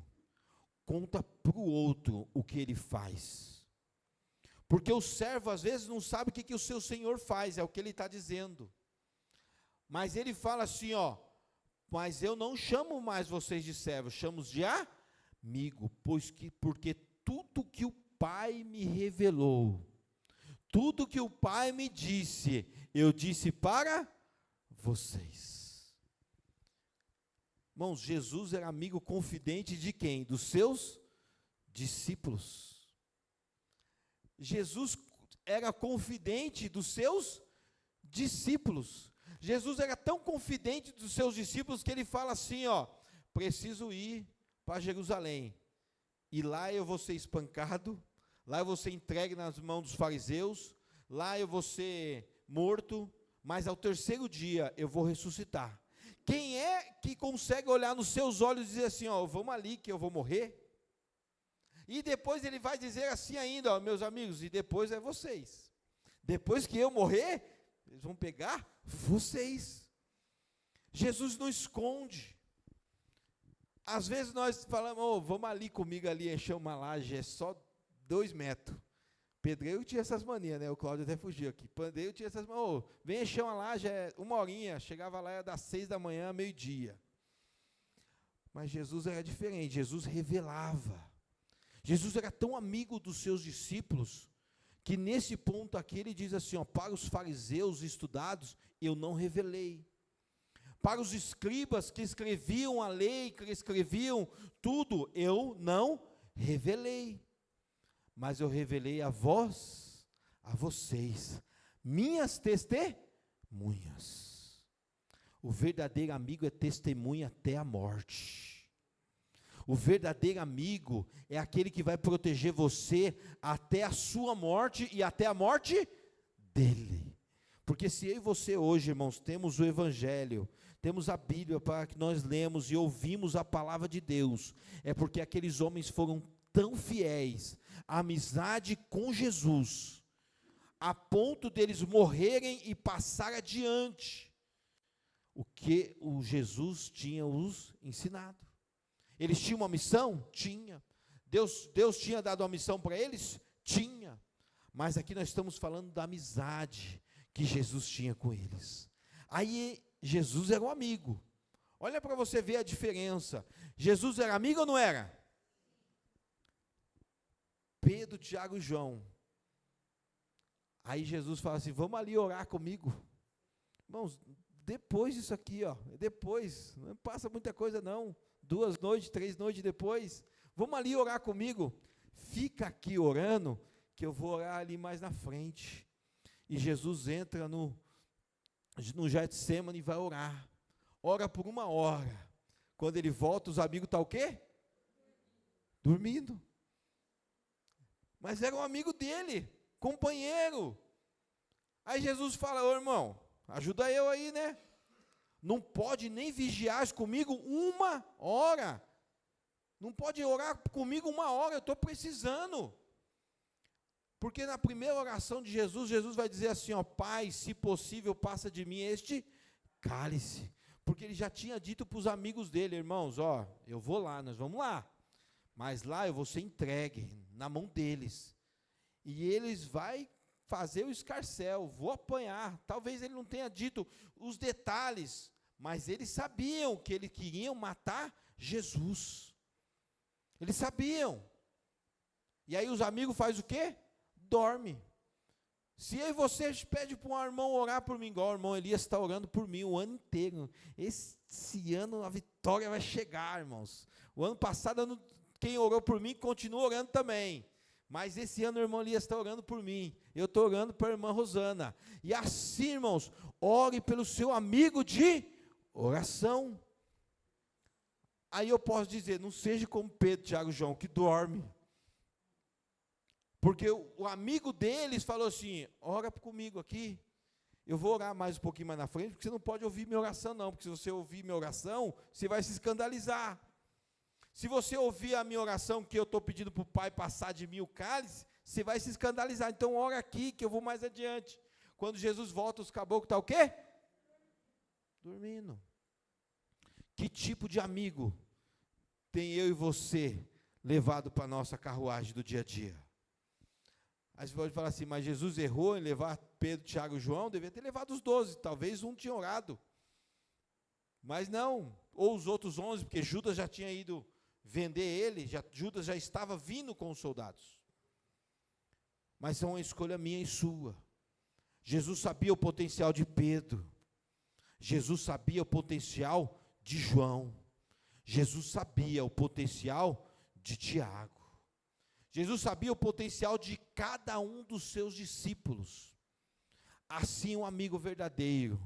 conta para o outro o que ele faz. Porque o servo às vezes não sabe o que o seu senhor faz, é o que ele está dizendo. Mas ele fala assim, ó: mas eu não chamo mais vocês de servos, chamo-os de amigo, porque tudo que o Pai me revelou, tudo que o Pai me disse, eu disse para vocês. Irmãos, Jesus era amigo confidente de quem? Dos seus discípulos. Jesus era confidente dos seus discípulos. Jesus era tão confidente dos seus discípulos que ele fala assim, ó: preciso ir para Jerusalém, e lá eu vou ser espancado, lá eu vou ser entregue nas mãos dos fariseus, lá eu vou ser morto, mas ao terceiro dia eu vou ressuscitar. Quem é que consegue olhar nos seus olhos e dizer assim, ó: vamos ali que eu vou morrer? E depois ele vai dizer assim ainda, ó: meus amigos, e depois é vocês. Depois que eu morrer, eles vão pegar vocês. Jesus não esconde. Às vezes nós falamos, oh, vamos ali comigo ali encher uma laje, é só 2 metros. Pedreiro tinha essas manias, né? O Cláudio até fugiu aqui. Pedreiro tinha essas manias, oh, vem encher uma laje, é 1 horinha, chegava lá, era das 6 da manhã, meio-dia. Mas Jesus era diferente, Jesus revelava. Jesus era tão amigo dos seus discípulos, que nesse ponto aqui ele diz assim, ó: para os fariseus estudados, eu não revelei. Para os escribas que escreviam a lei, que escreviam tudo, eu não revelei. Mas eu revelei a vós, a vocês, minhas testemunhas. O verdadeiro amigo é testemunha até a morte. O verdadeiro amigo é aquele que vai proteger você até a sua morte e até a morte dele. Porque se eu e você hoje, irmãos, temos o Evangelho, temos a Bíblia para que nós lemos e ouvimos a palavra de Deus, é porque aqueles homens foram tão fiéis à amizade com Jesus, a ponto deles morrerem e passar adiante o que o Jesus tinha os ensinado. Eles tinham uma missão? Tinha. Deus tinha dado uma missão para eles? Tinha. Mas aqui nós estamos falando da amizade que Jesus tinha com eles. Aí Jesus era um amigo. Olha para você ver a diferença. Jesus era amigo ou não era? Pedro, Tiago e João. Aí Jesus fala assim: vamos ali orar comigo. Irmãos, depois disso aqui, ó, depois, não passa muita coisa não. 2 noites, 3 noites depois, vamos ali orar comigo. Fica aqui orando, que eu vou orar ali mais na frente. E Jesus entra no Getsemane e vai orar. Ora por 1 hora. Quando ele volta, os amigos estão o quê? Dormindo. Mas era um amigo dele, companheiro. Aí Jesus fala: ô irmão, ajuda eu aí, né? Não pode nem vigiar comigo 1 hora. Não pode orar comigo 1 hora, eu estou precisando. Porque na primeira oração de Jesus, Jesus vai dizer assim, ó: Pai, se possível, passa de mim este cálice. Porque ele já tinha dito para os amigos dele: irmãos, ó, eu vou lá, nós vamos lá. Mas lá eu vou ser entregue na mão deles. E eles vão fazer o escarcéu, vou apanhar. Talvez ele não tenha dito os detalhes, mas eles sabiam que eles queriam matar Jesus. Eles sabiam. E aí os amigos fazem o quê? Dorme. Se eu e você pede para um irmão orar por mim, igual o irmão Elias está orando por mim o ano inteiro. Esse ano a vitória vai chegar, irmãos. O ano passado, quem orou por mim continua orando também. Mas esse ano o irmão Elias está orando por mim. Eu estou orando para a irmã Rosana. E assim, irmãos, ore pelo seu amigo de oração. Aí eu posso dizer: não seja como Pedro, Tiago e João, que dorme. Porque o amigo deles falou assim: ora comigo aqui. Eu vou orar mais um pouquinho mais na frente, porque você não pode ouvir minha oração não. Porque se você ouvir minha oração, você vai se escandalizar. Se você ouvir a minha oração, que eu estou pedindo para o Pai passar de mim o cálice, você vai se escandalizar. Então ora aqui, que eu vou mais adiante. Quando Jesus volta, os caboclos estão o quê? Dormindo. Que tipo de amigo tem eu e você levado para a nossa carruagem do dia a dia? Aí você pode falar assim: mas Jesus errou em levar Pedro, Tiago e João? Devia ter levado os 12, talvez um tinha orado. Mas não, ou os outros 11, porque Judas já tinha ido vender ele, Judas já estava vindo com os soldados. Mas é uma escolha minha e sua. Jesus sabia o potencial de Pedro. Jesus sabia o potencial de João. Jesus sabia o potencial de Tiago. Jesus sabia o potencial de cada um dos seus discípulos. Assim, o amigo verdadeiro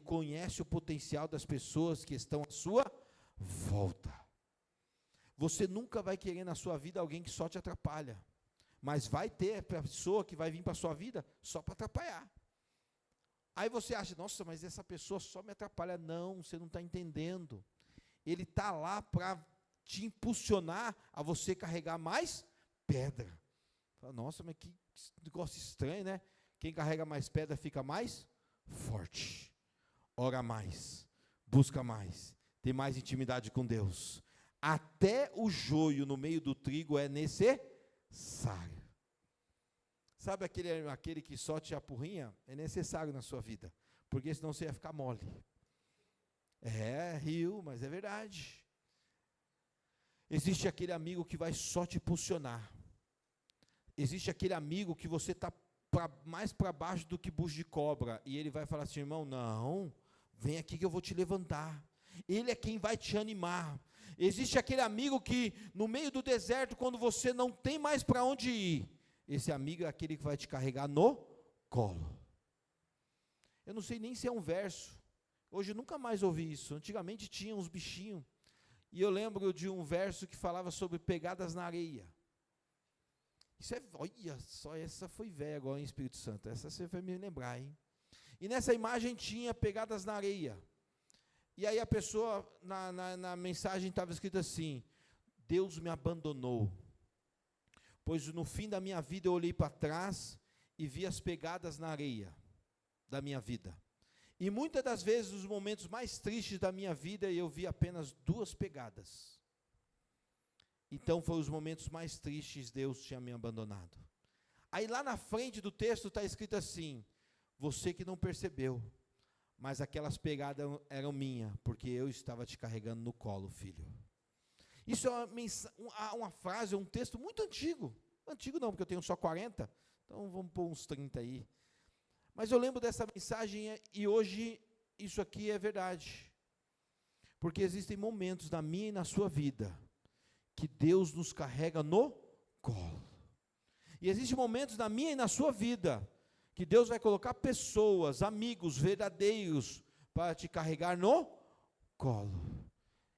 conhece o potencial das pessoas que estão à sua volta. Você nunca vai querer na sua vida alguém que só te atrapalha, mas vai ter pessoa que vai vir para a sua vida só para atrapalhar. Aí você acha: nossa, mas essa pessoa só me atrapalha. Não, você não está entendendo. Ele está lá para te impulsionar a você carregar mais pedra. Nossa, mas que negócio estranho, né? Quem carrega mais pedra fica mais forte. Ora mais, busca mais, tem mais intimidade com Deus. Até o joio no meio do trigo é necessário. Sabe aquele que só te apurrinha? É necessário na sua vida, porque senão você ia ficar mole. Riu, mas é verdade. Existe aquele amigo que vai só te impulsionar. Existe aquele amigo que você está mais para baixo do que bucho de cobra, e ele vai falar assim: irmão, não, vem aqui que eu vou te levantar. Ele é quem vai te animar. Existe aquele amigo que no meio do deserto, quando você não tem mais para onde ir, esse amigo é aquele que vai te carregar no colo. Eu não sei nem se é um verso, hoje eu nunca mais ouvi isso. Antigamente tinha uns bichinhos, e eu lembro de um verso que falava sobre pegadas na areia. Isso é, olha só, essa foi velha agora em Espírito Santo, essa você vai me lembrar, hein? E nessa imagem tinha pegadas na areia. E aí a pessoa, na mensagem estava escrito assim: Deus me abandonou, pois no fim da minha vida eu olhei para trás e vi as pegadas na areia da minha vida. E muitas das vezes, nos momentos mais tristes da minha vida, eu vi apenas 2 pegadas. Então, foi os momentos mais tristes, Deus tinha me abandonado. Aí lá na frente do texto está escrito assim: você que não percebeu, mas aquelas pegadas eram minhas, porque eu estava te carregando no colo, filho. Isso é uma frase, um texto muito antigo. Antigo não, porque eu tenho só 40, então vamos pôr uns 30 aí. Mas eu lembro dessa mensagem e hoje isso aqui é verdade. Porque existem momentos na minha e na sua vida que Deus nos carrega no colo. E existem momentos na minha e na sua vida que Deus vai colocar pessoas, amigos verdadeiros, para te carregar no colo.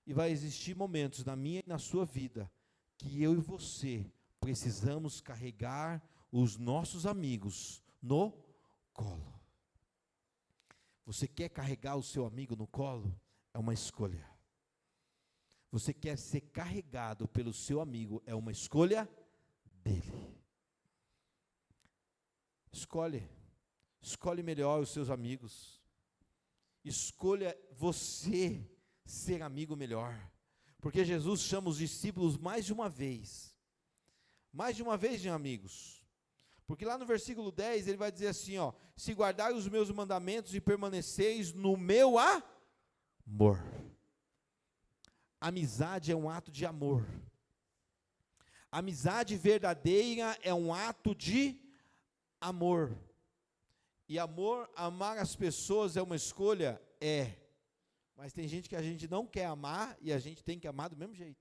E vai existir momentos na minha e na sua vida, que eu e você precisamos carregar os nossos amigos no colo. Você quer carregar o seu amigo no colo? É uma escolha. Você quer ser carregado pelo seu amigo? É uma escolha dele. Escolhe melhor os seus amigos. Escolha você ser amigo melhor. Porque Jesus chama os discípulos mais de uma vez, de amigos. Porque lá no versículo 10 ele vai dizer assim, ó: se guardares os meus mandamentos e permaneceis no meu amor. Amizade é um ato de amor. Amizade verdadeira é um ato de amor. E amar as pessoas é uma escolha? É. Mas tem gente que a gente não quer amar e a gente tem que amar do mesmo jeito.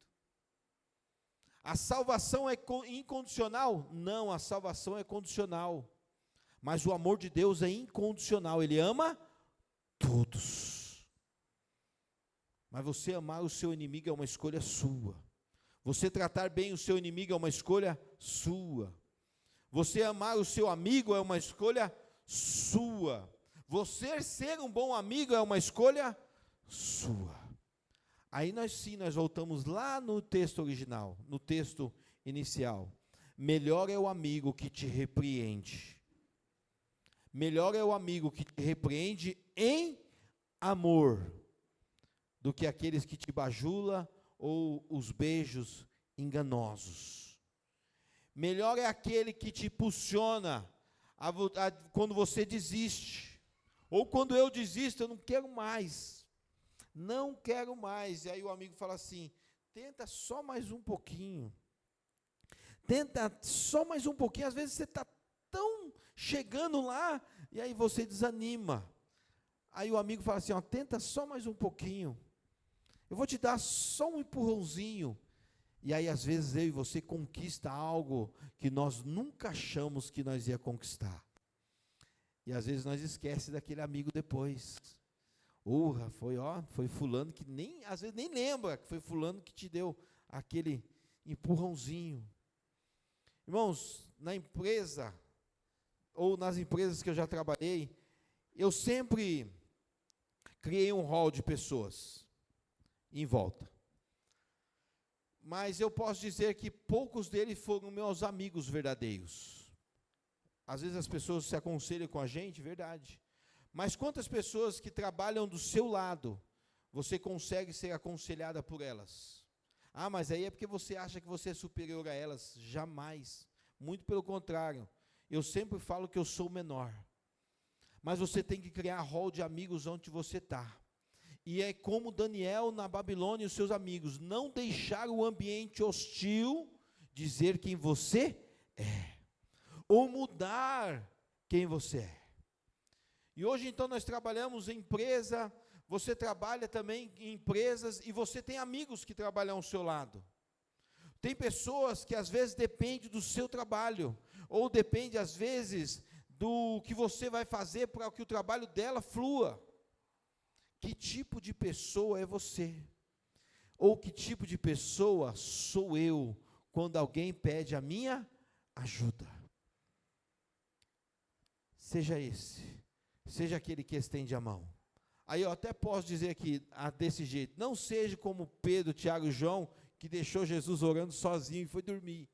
A salvação é incondicional? Não, a salvação é condicional. Mas o amor de Deus é incondicional, Ele ama todos. Mas você amar o seu inimigo é uma escolha sua. Você tratar bem o seu inimigo é uma escolha sua. Você amar o seu amigo é uma escolha sua. Você ser um bom amigo é uma escolha sua. Aí nós voltamos lá no texto original, no texto inicial. Melhor é o amigo que te repreende. Melhor é o amigo que te repreende em amor, do que aqueles que te bajula ou os beijos enganosos. Melhor é aquele que te impulsiona quando você desiste, ou quando eu desisto, eu não quero mais. Não quero mais. E aí o amigo fala assim: tenta só mais um pouquinho. Tenta só mais um pouquinho. Às vezes você está tão chegando lá, e aí você desanima. Aí o amigo fala assim: ó, tenta só mais um pouquinho. Eu vou te dar só um empurrãozinho. E aí às vezes eu e você conquista algo que nós nunca achamos que nós ia conquistar. E às vezes nós esquecemos daquele amigo depois. Foi fulano que às vezes nem lembra que foi fulano que te deu aquele empurrãozinho. Irmãos, na empresa, ou nas empresas que eu já trabalhei, eu sempre criei um hall de pessoas em volta. Mas eu posso dizer que poucos deles foram meus amigos verdadeiros. Às vezes as pessoas se aconselham com a gente, verdade. Mas quantas pessoas que trabalham do seu lado, você consegue ser aconselhada por elas? Ah, mas aí é porque você acha que você é superior a elas. Jamais. Muito pelo contrário. Eu sempre falo que eu sou o menor. Mas você tem que criar rol de amigos onde você está. E é como Daniel na Babilônia e os seus amigos, não deixar o ambiente hostil dizer quem você é, ou mudar quem você é. E hoje então nós trabalhamos em empresa, você trabalha também em empresas e você tem amigos que trabalham ao seu lado. Tem pessoas que às vezes dependem do seu trabalho, ou depende às vezes do que você vai fazer para que o trabalho dela flua. Que tipo de pessoa é você? Ou que tipo de pessoa sou eu quando alguém pede a minha ajuda? Seja aquele que estende a mão. Aí eu até posso dizer aqui, desse jeito: não seja como Pedro, Tiago e João, que deixou Jesus orando sozinho e foi dormir.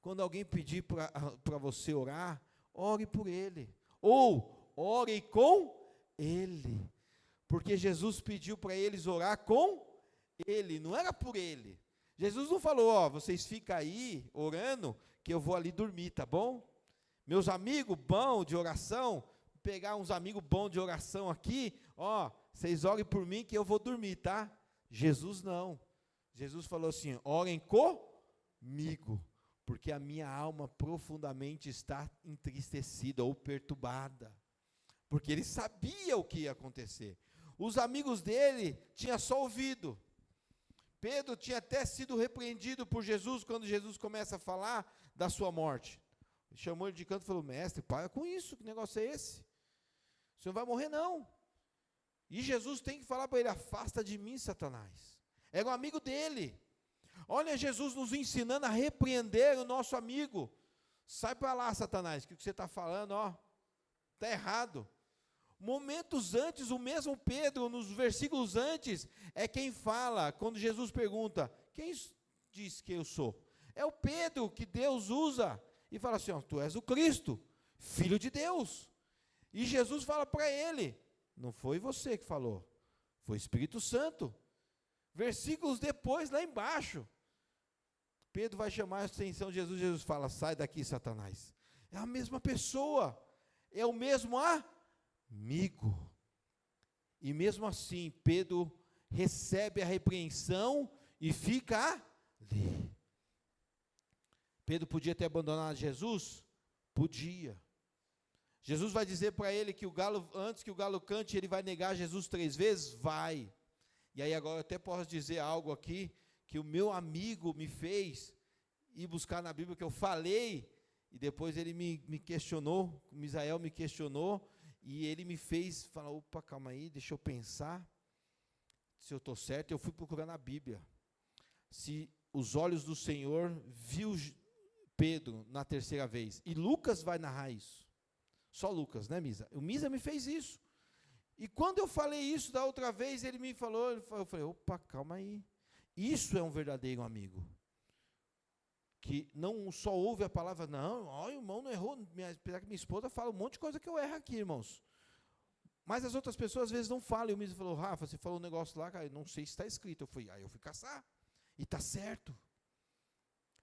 Quando alguém pedir para você orar, ore por ele, ou ore com ele. Porque Jesus pediu para eles orar com ele, não era por ele. Jesus não falou: vocês ficam aí orando, que eu vou ali dormir, tá bom? Meus amigos bons de oração, pegar uns amigos bons de oração aqui, vocês orem por mim que eu vou dormir, tá? Jesus não. Jesus falou assim: orem comigo, porque a minha alma profundamente está entristecida ou perturbada. Porque ele sabia o que ia acontecer. Os amigos dele tinham só ouvido. Pedro tinha até sido repreendido por Jesus quando Jesus começa a falar da sua morte. Chamou ele de canto e falou: mestre, para com isso, que negócio é esse? Você não vai morrer não. E Jesus tem que falar para ele: afasta de mim, Satanás. Era um amigo dele. Olha Jesus nos ensinando a repreender o nosso amigo. Sai para lá, Satanás, que o que você está falando, está errado. Momentos antes, o mesmo Pedro, nos versículos antes, é quem fala, quando Jesus pergunta: quem diz que eu sou? É o Pedro que Deus usa, e fala assim: tu és o Cristo, Filho de Deus. E Jesus fala para ele: não foi você que falou, foi o Espírito Santo. Versículos depois, lá embaixo, Pedro vai chamar a atenção de Jesus, Jesus fala: sai daqui, Satanás. É a mesma pessoa, é o mesmo amigo. E mesmo assim, Pedro recebe a repreensão e fica ali. Pedro podia ter abandonado Jesus? Podia. Jesus vai dizer para ele que antes que o galo cante, ele vai negar Jesus 3 vezes? Vai. E aí agora eu até posso dizer algo aqui, que o meu amigo me fez ir buscar na Bíblia, que eu falei, e depois ele me questionou, o Misael me questionou, e ele me fez falar: opa, calma aí, deixa eu pensar, se eu estou certo. Eu fui procurar na Bíblia, se os olhos do Senhor viu Pedro na terceira vez, e Lucas vai narrar isso, só Lucas, né, Misa? O Misa me fez isso, e quando eu falei isso da outra vez, ele me falou, eu falei: opa, calma aí, isso é um verdadeiro amigo, que não só ouve a palavra, não, o irmão não errou, apesar que minha esposa fala um monte de coisa que eu erro aqui, irmãos, mas as outras pessoas às vezes não falam. E o Misa falou: Rafa, você falou um negócio lá, cara, eu não sei se está escrito. Aí eu fui caçar, e está certo.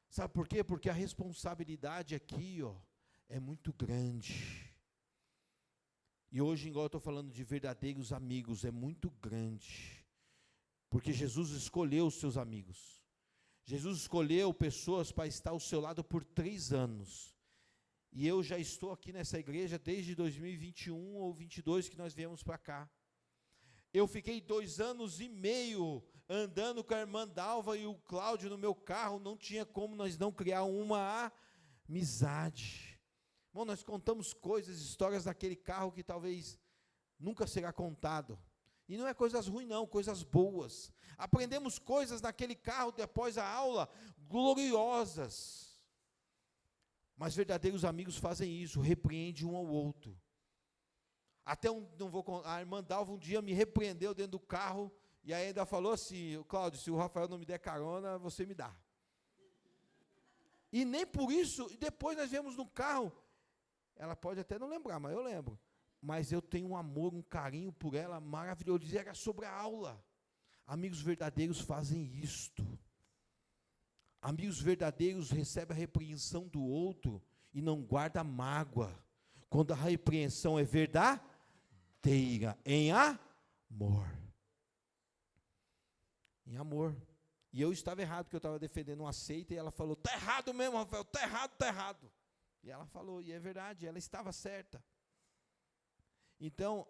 Sabe por quê? Porque a responsabilidade aqui, é muito grande. E hoje, igual eu estou falando de verdadeiros amigos, é muito grande. Porque Jesus escolheu os seus amigos. Jesus escolheu pessoas para estar ao seu lado por 3 anos. E eu já estou aqui nessa igreja desde 2021 ou 22 que nós viemos para cá. Eu fiquei 2 anos e meio andando com a irmã Dalva e o Cláudio no meu carro, não tinha como nós não criar uma amizade. Bom, nós contamos coisas, histórias daquele carro que talvez nunca será contado. E não é coisas ruins não, coisas boas. Aprendemos coisas naquele carro depois da aula, gloriosas. Mas verdadeiros amigos fazem isso, repreendem um ao outro. Até a irmã Dalva um dia me repreendeu dentro do carro, e aí ainda falou assim: Cláudio, se o Rafael não me der carona, você me dá. E nem por isso, depois nós viemos no carro, ela pode até não lembrar, mas eu lembro. Mas eu tenho um amor, um carinho por ela maravilhoso. Dizia, era sobre a aula. Amigos verdadeiros fazem isto. Amigos verdadeiros recebem a repreensão do outro e não guardam mágoa. Quando a repreensão é verdadeira, em amor. Em amor. E eu estava errado, porque eu estava defendendo uma seita, e ela falou: está errado mesmo, Rafael, está errado, está errado. E ela falou, e é verdade, ela estava certa. Então,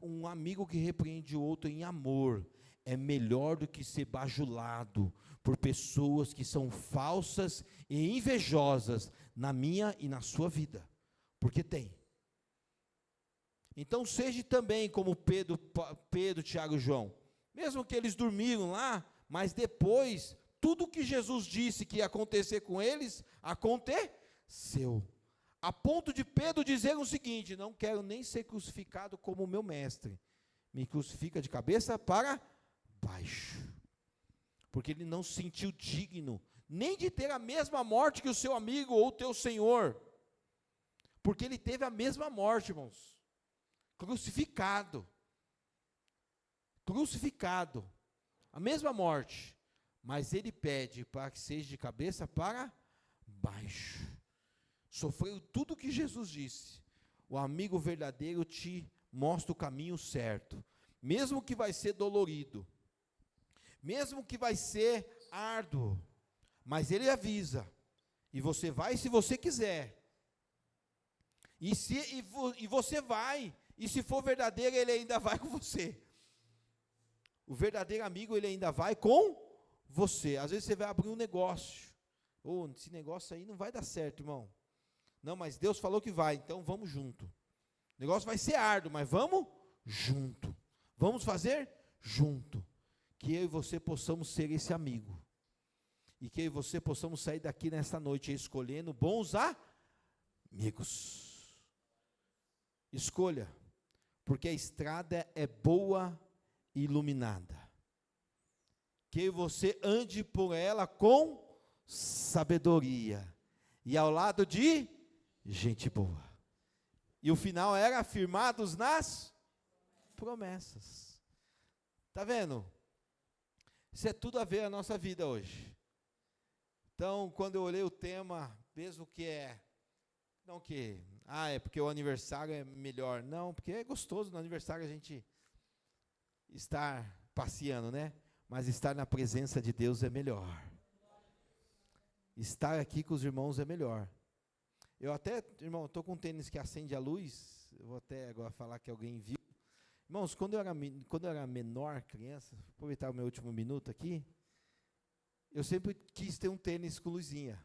um amigo que repreende o outro em amor é melhor do que ser bajulado por pessoas que são falsas e invejosas na minha e na sua vida, porque tem. Então, seja também como Pedro, Tiago e João, mesmo que eles dormiram lá, mas depois, tudo que Jesus disse que ia acontecer com eles, aconteceu. A ponto de Pedro dizer o seguinte: não quero nem ser crucificado como o meu mestre, me crucifica de cabeça para baixo, porque ele não se sentiu digno, nem de ter a mesma morte que o seu amigo ou o teu Senhor, porque ele teve a mesma morte, irmãos, crucificado, a mesma morte, mas ele pede para que seja de cabeça para baixo. Sofreu tudo o que Jesus disse. O amigo verdadeiro te mostra o caminho certo, mesmo que vai ser dolorido, mesmo que vai ser árduo, mas ele avisa, e você vai se você quiser, e você vai, e se for verdadeiro, ele ainda vai com você. O verdadeiro amigo, ele ainda vai com você. Às vezes você vai abrir um negócio, esse negócio aí não vai dar certo, irmão. Não, mas Deus falou que vai, então vamos junto. O negócio vai ser árduo, mas vamos junto. Vamos fazer junto. Que eu e você possamos ser esse amigo. E que eu e você possamos sair daqui nesta noite escolhendo bons amigos. Escolha, porque a estrada é boa e iluminada. Que você ande por ela com sabedoria e ao lado de gente boa. E o final era afirmados nas promessas. Tá vendo? Isso é tudo a ver a nossa vida hoje. Então, quando eu olhei o tema, mesmo que não que, é porque o aniversário é melhor. Não, porque é gostoso no aniversário a gente estar passeando, né? Mas estar na presença de Deus é melhor. Estar aqui com os irmãos é melhor. Eu até, irmão, estou com um tênis que acende a luz. Eu vou até agora falar que alguém viu. Irmãos, quando eu era menor, criança, vou aproveitar o meu último minuto aqui, eu sempre quis ter um tênis com luzinha.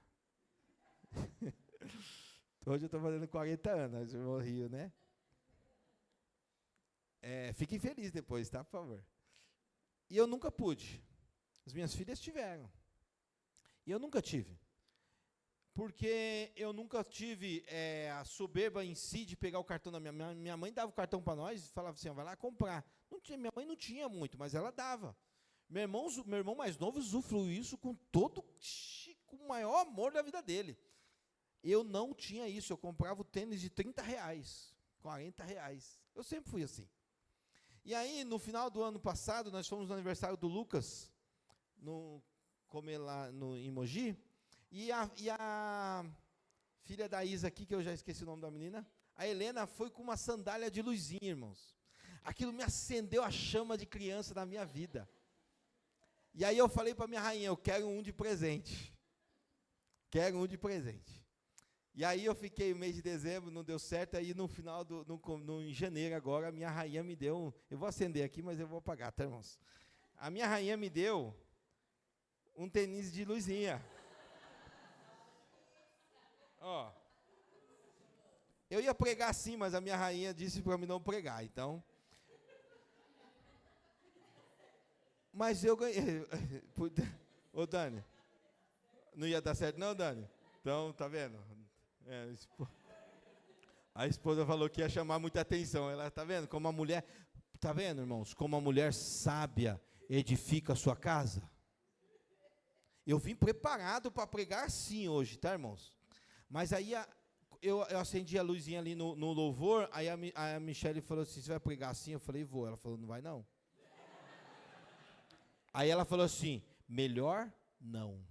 Hoje eu estou fazendo 40 anos, eu irmão rio, né? Fiquem felizes depois, tá, por favor. E eu nunca pude. As minhas filhas tiveram. E eu nunca tive. Porque eu nunca tive a soberba em si de pegar o cartão da minha mãe dava o cartão para nós e falava assim, vai lá comprar. Não tinha, minha mãe não tinha muito, mas ela dava. Meu irmão mais novo usufruiu isso com o maior amor da vida dele. Eu não tinha isso, eu comprava o tênis de R$30, R$40. Eu sempre fui assim. E aí, no final do ano passado, nós fomos no aniversário do Lucas, comer lá em Mogi, e a filha da Isa aqui, que eu já esqueci o nome da menina, a Helena foi com uma sandália de luzinha, irmãos. Aquilo me acendeu a chama de criança na minha vida. E aí eu falei para minha rainha, eu quero um de presente. Quero um de presente. E aí eu fiquei o mês de dezembro, não deu certo, aí no final, em janeiro agora, a minha rainha me deu, eu vou acender aqui, mas eu vou apagar, tá, irmãos? A minha rainha me deu um tênis de luzinha. Ó, eu ia pregar sim, mas a minha rainha disse para mim não pregar, então. Mas eu ganhei. Ô, Dani, não ia dar certo não, Dani? Então, tá vendo? A esposa falou que ia chamar muita atenção. Ela, tá vendo? Como a mulher, tá vendo, irmãos? Como a mulher sábia edifica a sua casa. Eu vim preparado para pregar sim hoje, tá, irmãos? Mas aí eu acendi a luzinha ali no louvor, aí a Michele falou assim, você vai pregar assim? Eu falei, vou. Ela falou, não vai não. Aí ela falou assim, melhor não.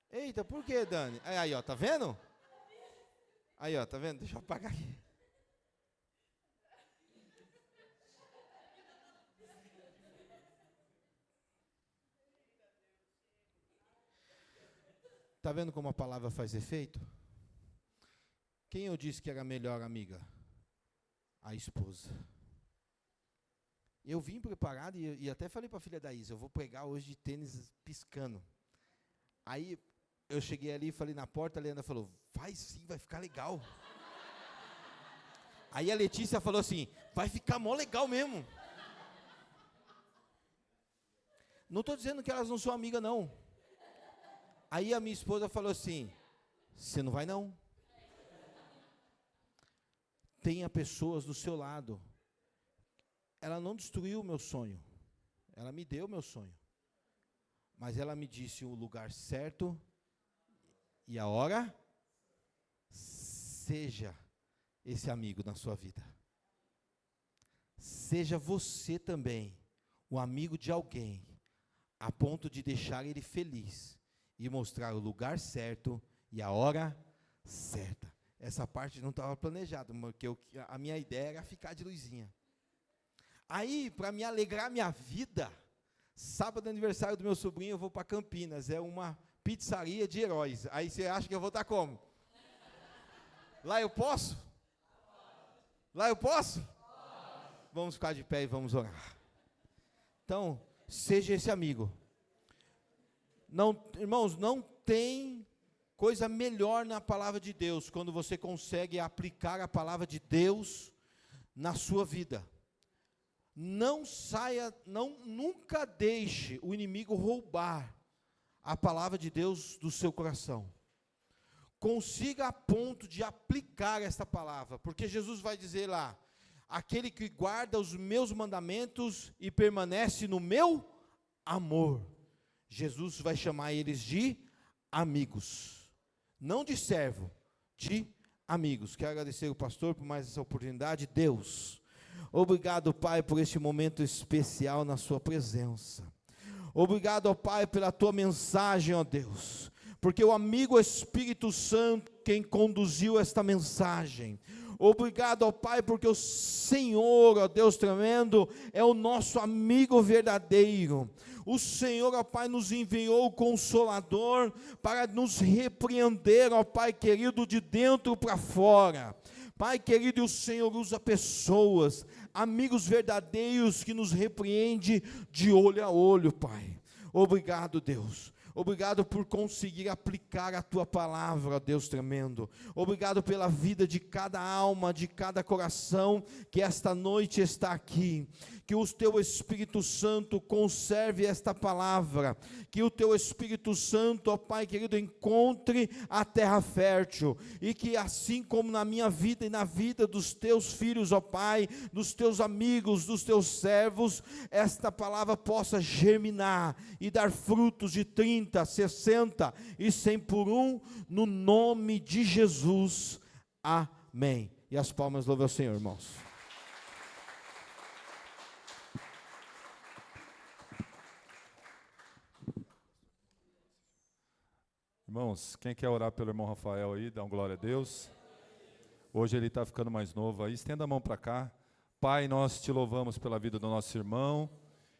Eita, por que, Dani? Aí, ó, tá vendo? Aí, ó, tá vendo? Deixa eu apagar aqui. Tá vendo como a palavra faz efeito? Quem eu disse que era a melhor amiga? A esposa. Eu vim preparado e até falei para a filha da Isa, eu vou pregar hoje de tênis piscando. Aí eu cheguei ali e falei na porta, a Leandra falou, vai sim, vai ficar legal. Aí a Letícia falou assim, vai ficar mó legal mesmo. Não estou dizendo que elas não são amigas, não. Aí a minha esposa falou assim, você não vai não? Tenha pessoas do seu lado. Ela não destruiu o meu sonho. Ela me deu o meu sonho. Mas ela me disse o lugar certo e a hora. Seja esse amigo na sua vida. Seja você também o amigo de alguém, a ponto de deixar ele feliz e mostrar o lugar certo e a hora certa. Essa parte não estava planejada, porque a minha ideia era ficar de luzinha. Aí, para me alegrar minha vida, sábado aniversário do meu sobrinho, eu vou para Campinas, é uma pizzaria de heróis. Aí você acha que eu vou estar como? Lá eu posso? Lá eu posso? Vamos ficar de pé e vamos orar. Então, seja esse amigo. Não, irmãos, não tem coisa melhor na palavra de Deus, quando você consegue aplicar a palavra de Deus na sua vida. Não saia, nunca deixe o inimigo roubar a palavra de Deus do seu coração. Consiga a ponto de aplicar esta palavra, porque Jesus vai dizer lá: aquele que guarda os meus mandamentos e permanece no meu amor. Jesus vai chamar eles de amigos, não de servo, de amigos. Quero agradecer ao pastor por mais essa oportunidade. Deus, obrigado, Pai, por este momento especial na sua presença. Obrigado, ó Pai, pela tua mensagem, ó Deus, porque o amigo Espírito Santo quem conduziu esta mensagem. Obrigado, ó Pai, porque o Senhor, ó Deus tremendo, é o nosso amigo verdadeiro. O Senhor, ó Pai, nos enviou o Consolador para nos repreender, ó Pai querido, de dentro para fora. Pai querido, o Senhor usa pessoas, amigos verdadeiros que nos repreende de olho a olho, Pai. Obrigado, Deus. Obrigado por conseguir aplicar a tua palavra, ó Deus tremendo. Obrigado pela vida de cada alma, de cada coração que esta noite está aqui. Que o teu Espírito Santo conserve esta palavra. Que o teu Espírito Santo, ó Pai querido, encontre a terra fértil. E que assim como na minha vida e na vida dos teus filhos, ó Pai, dos teus amigos, dos teus servos, esta palavra possa germinar e dar frutos de 30, 60 e 100 por um, no nome de Jesus, amém. E as palmas louvam ao Senhor, irmãos. Irmãos, quem quer orar pelo irmão Rafael aí, dá um glória a Deus. Hoje ele está ficando mais novo aí, estenda a mão para cá. Pai, nós te louvamos pela vida do nosso irmão,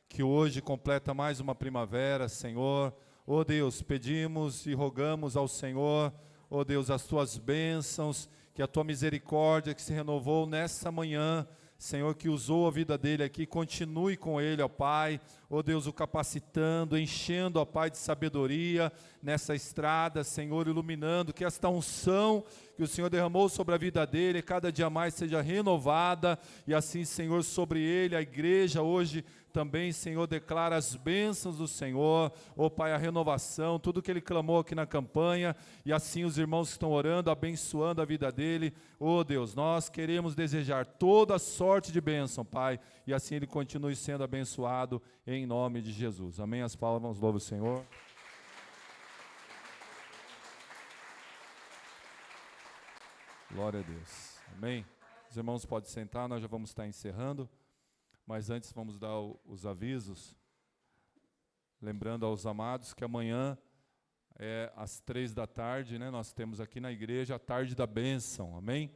que hoje completa mais uma primavera, Senhor. Ó Deus, pedimos e rogamos ao Senhor, ó Deus, as tuas bênçãos, que a tua misericórdia que se renovou nessa manhã, Senhor, que usou a vida dele aqui, continue com ele, ó Pai, ó Deus, o capacitando, enchendo, ó Pai, de sabedoria nessa estrada, Senhor, iluminando, que esta unção que o Senhor derramou sobre a vida dele, cada dia mais seja renovada, e assim, Senhor, sobre ele, a igreja hoje também, Senhor, declara as bênçãos do Senhor, ó Pai, a renovação, tudo que ele clamou aqui na campanha, e assim os irmãos que estão orando, abençoando a vida dele, ó Deus, nós queremos desejar toda sorte de bênção, Pai, e assim ele continue sendo abençoado, em nome de Jesus. Amém? As palmas, louva o Senhor. Glória a Deus. Amém? Os irmãos podem sentar, nós já vamos estar encerrando. Mas antes vamos dar os avisos, lembrando aos amados que amanhã, às 15h, né, nós temos aqui na igreja a tarde da bênção, amém?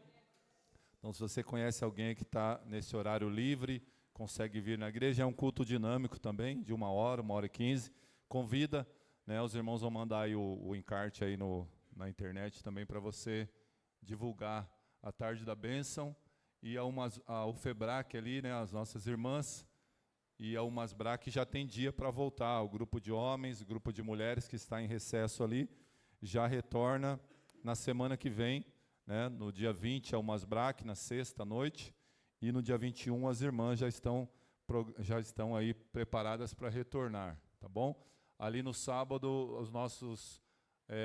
Então, se você conhece alguém que está nesse horário livre, consegue vir na igreja, é um culto dinâmico também, de 1h, 1h15, convida, né, os irmãos vão mandar aí o encarte aí na internet também para você divulgar a tarde da bênção. E a UFEBRAC ali, né, as nossas irmãs, e a UMASBRAC já tem dia para voltar. O grupo de homens, o grupo de mulheres que está em recesso ali, já retorna na semana que vem, né, no dia 20 a UMASBRAC, na sexta noite, e no dia 21 as irmãs já estão aí preparadas para retornar, tá bom? Ali no sábado, os nossos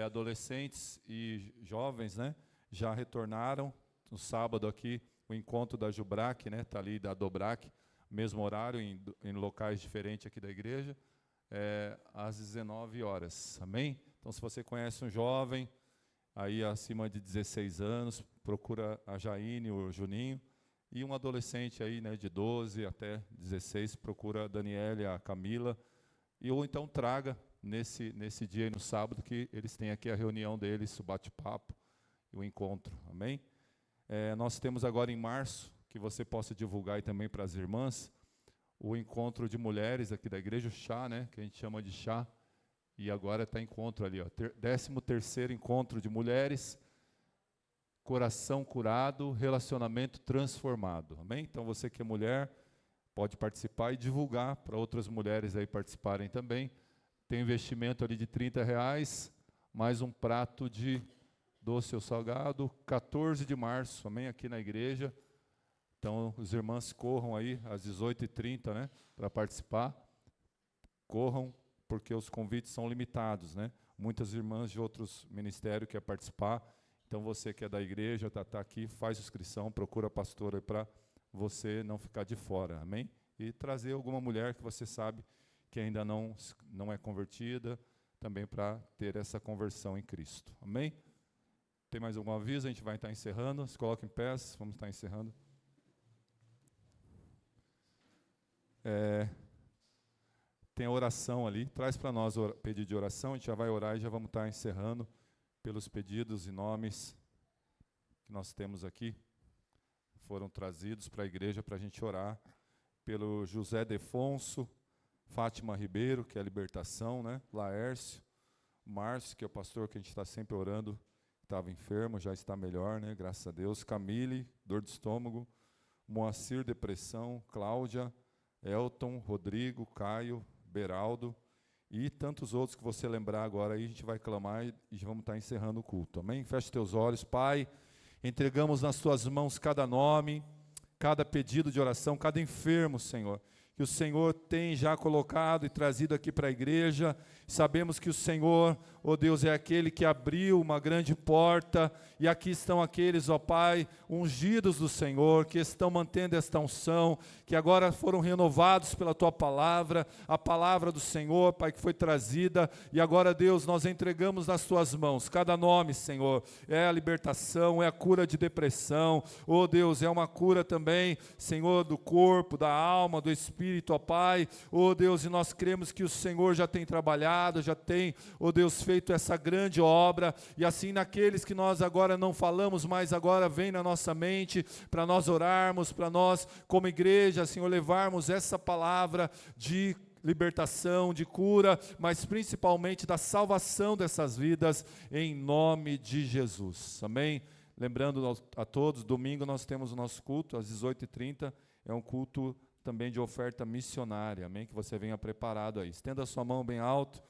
adolescentes e jovens, né, já retornaram, no sábado aqui, o encontro da Jubrac, né, está ali da Dobrac, mesmo horário, em locais diferentes aqui da igreja, às 19 horas, amém? Então, se você conhece um jovem, aí acima de 16 anos, procura a Jaine, o Juninho, e um adolescente aí, né, de 12 até 16, procura a Daniela, a Camila, ou então traga nesse dia, no sábado, que eles têm aqui a reunião deles, o bate-papo e o encontro, amém? Nós temos agora em março, que você possa divulgar aí também para as irmãs, o encontro de mulheres aqui da igreja, o chá, né, que a gente chama de chá, e agora está encontro ali, ó, 13º encontro de mulheres, coração curado, relacionamento transformado, amém? Então você que é mulher, pode participar e divulgar para outras mulheres aí participarem também, tem investimento ali de R$30, mais um prato de doce ou salgado, 14 de março, amém, aqui na igreja. Então, os irmãos corram aí às 18h30, né, para participar. Corram, porque os convites são limitados, né? Muitas irmãs de outros ministérios querem participar. Então, você que é da igreja, tá aqui, faz inscrição, procura a pastora para você não ficar de fora, amém? E trazer alguma mulher que você sabe que ainda não é convertida, também para ter essa conversão em Cristo, amém? Tem mais algum aviso? A gente vai estar encerrando. Se coloca em pé, vamos estar encerrando. Tem a oração ali, traz para nós o pedido de oração, a gente já vai orar e já vamos estar encerrando pelos pedidos e nomes que nós temos aqui, foram trazidos para a igreja para a gente orar, pelo José Defonso, Fátima Ribeiro, que é a libertação, né? Laércio, Márcio, que é o pastor que a gente está sempre orando, estava enfermo, já está melhor, né? Graças a Deus, Camille, dor de estômago, Moacir, depressão, Cláudia, Elton, Rodrigo, Caio, Beraldo e tantos outros que você lembrar agora, aí a gente vai clamar e vamos estar encerrando o culto, amém? Feche teus olhos, Pai, entregamos nas tuas mãos cada nome, cada pedido de oração, cada enfermo, Senhor, que o Senhor tem já colocado e trazido aqui para a igreja. Sabemos que o Senhor, ó Deus, é aquele que abriu uma grande porta, e aqui estão aqueles, ó Pai, ungidos do Senhor, que estão mantendo esta unção, que agora foram renovados pela Tua palavra, a palavra do Senhor, Pai, que foi trazida, e agora, Deus, nós entregamos nas Tuas mãos, cada nome, Senhor, é a libertação, é a cura de depressão, ó Deus, é uma cura também, Senhor, do corpo, da alma, do espírito, ó Pai, ó Deus, e nós cremos que o Senhor já tem trabalhado, já tem, ó Deus, feito essa grande obra, e assim naqueles que nós agora não falamos mais, agora vem na nossa mente, para nós orarmos, para nós como igreja, Senhor, levarmos essa palavra de libertação, de cura, mas principalmente da salvação dessas vidas, em nome de Jesus, amém? Lembrando a todos, domingo nós temos o nosso culto, às 18h30, é um culto também de oferta missionária, amém? Que você venha preparado aí. Estenda a sua mão bem alto,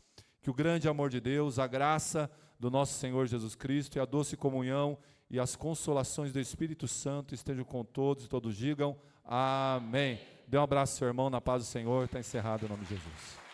que o grande amor de Deus, a graça do nosso Senhor Jesus Cristo e a doce comunhão e as consolações do Espírito Santo estejam com todos e todos digam amém. Dê um abraço ao seu irmão na paz do Senhor, está encerrado em nome de Jesus.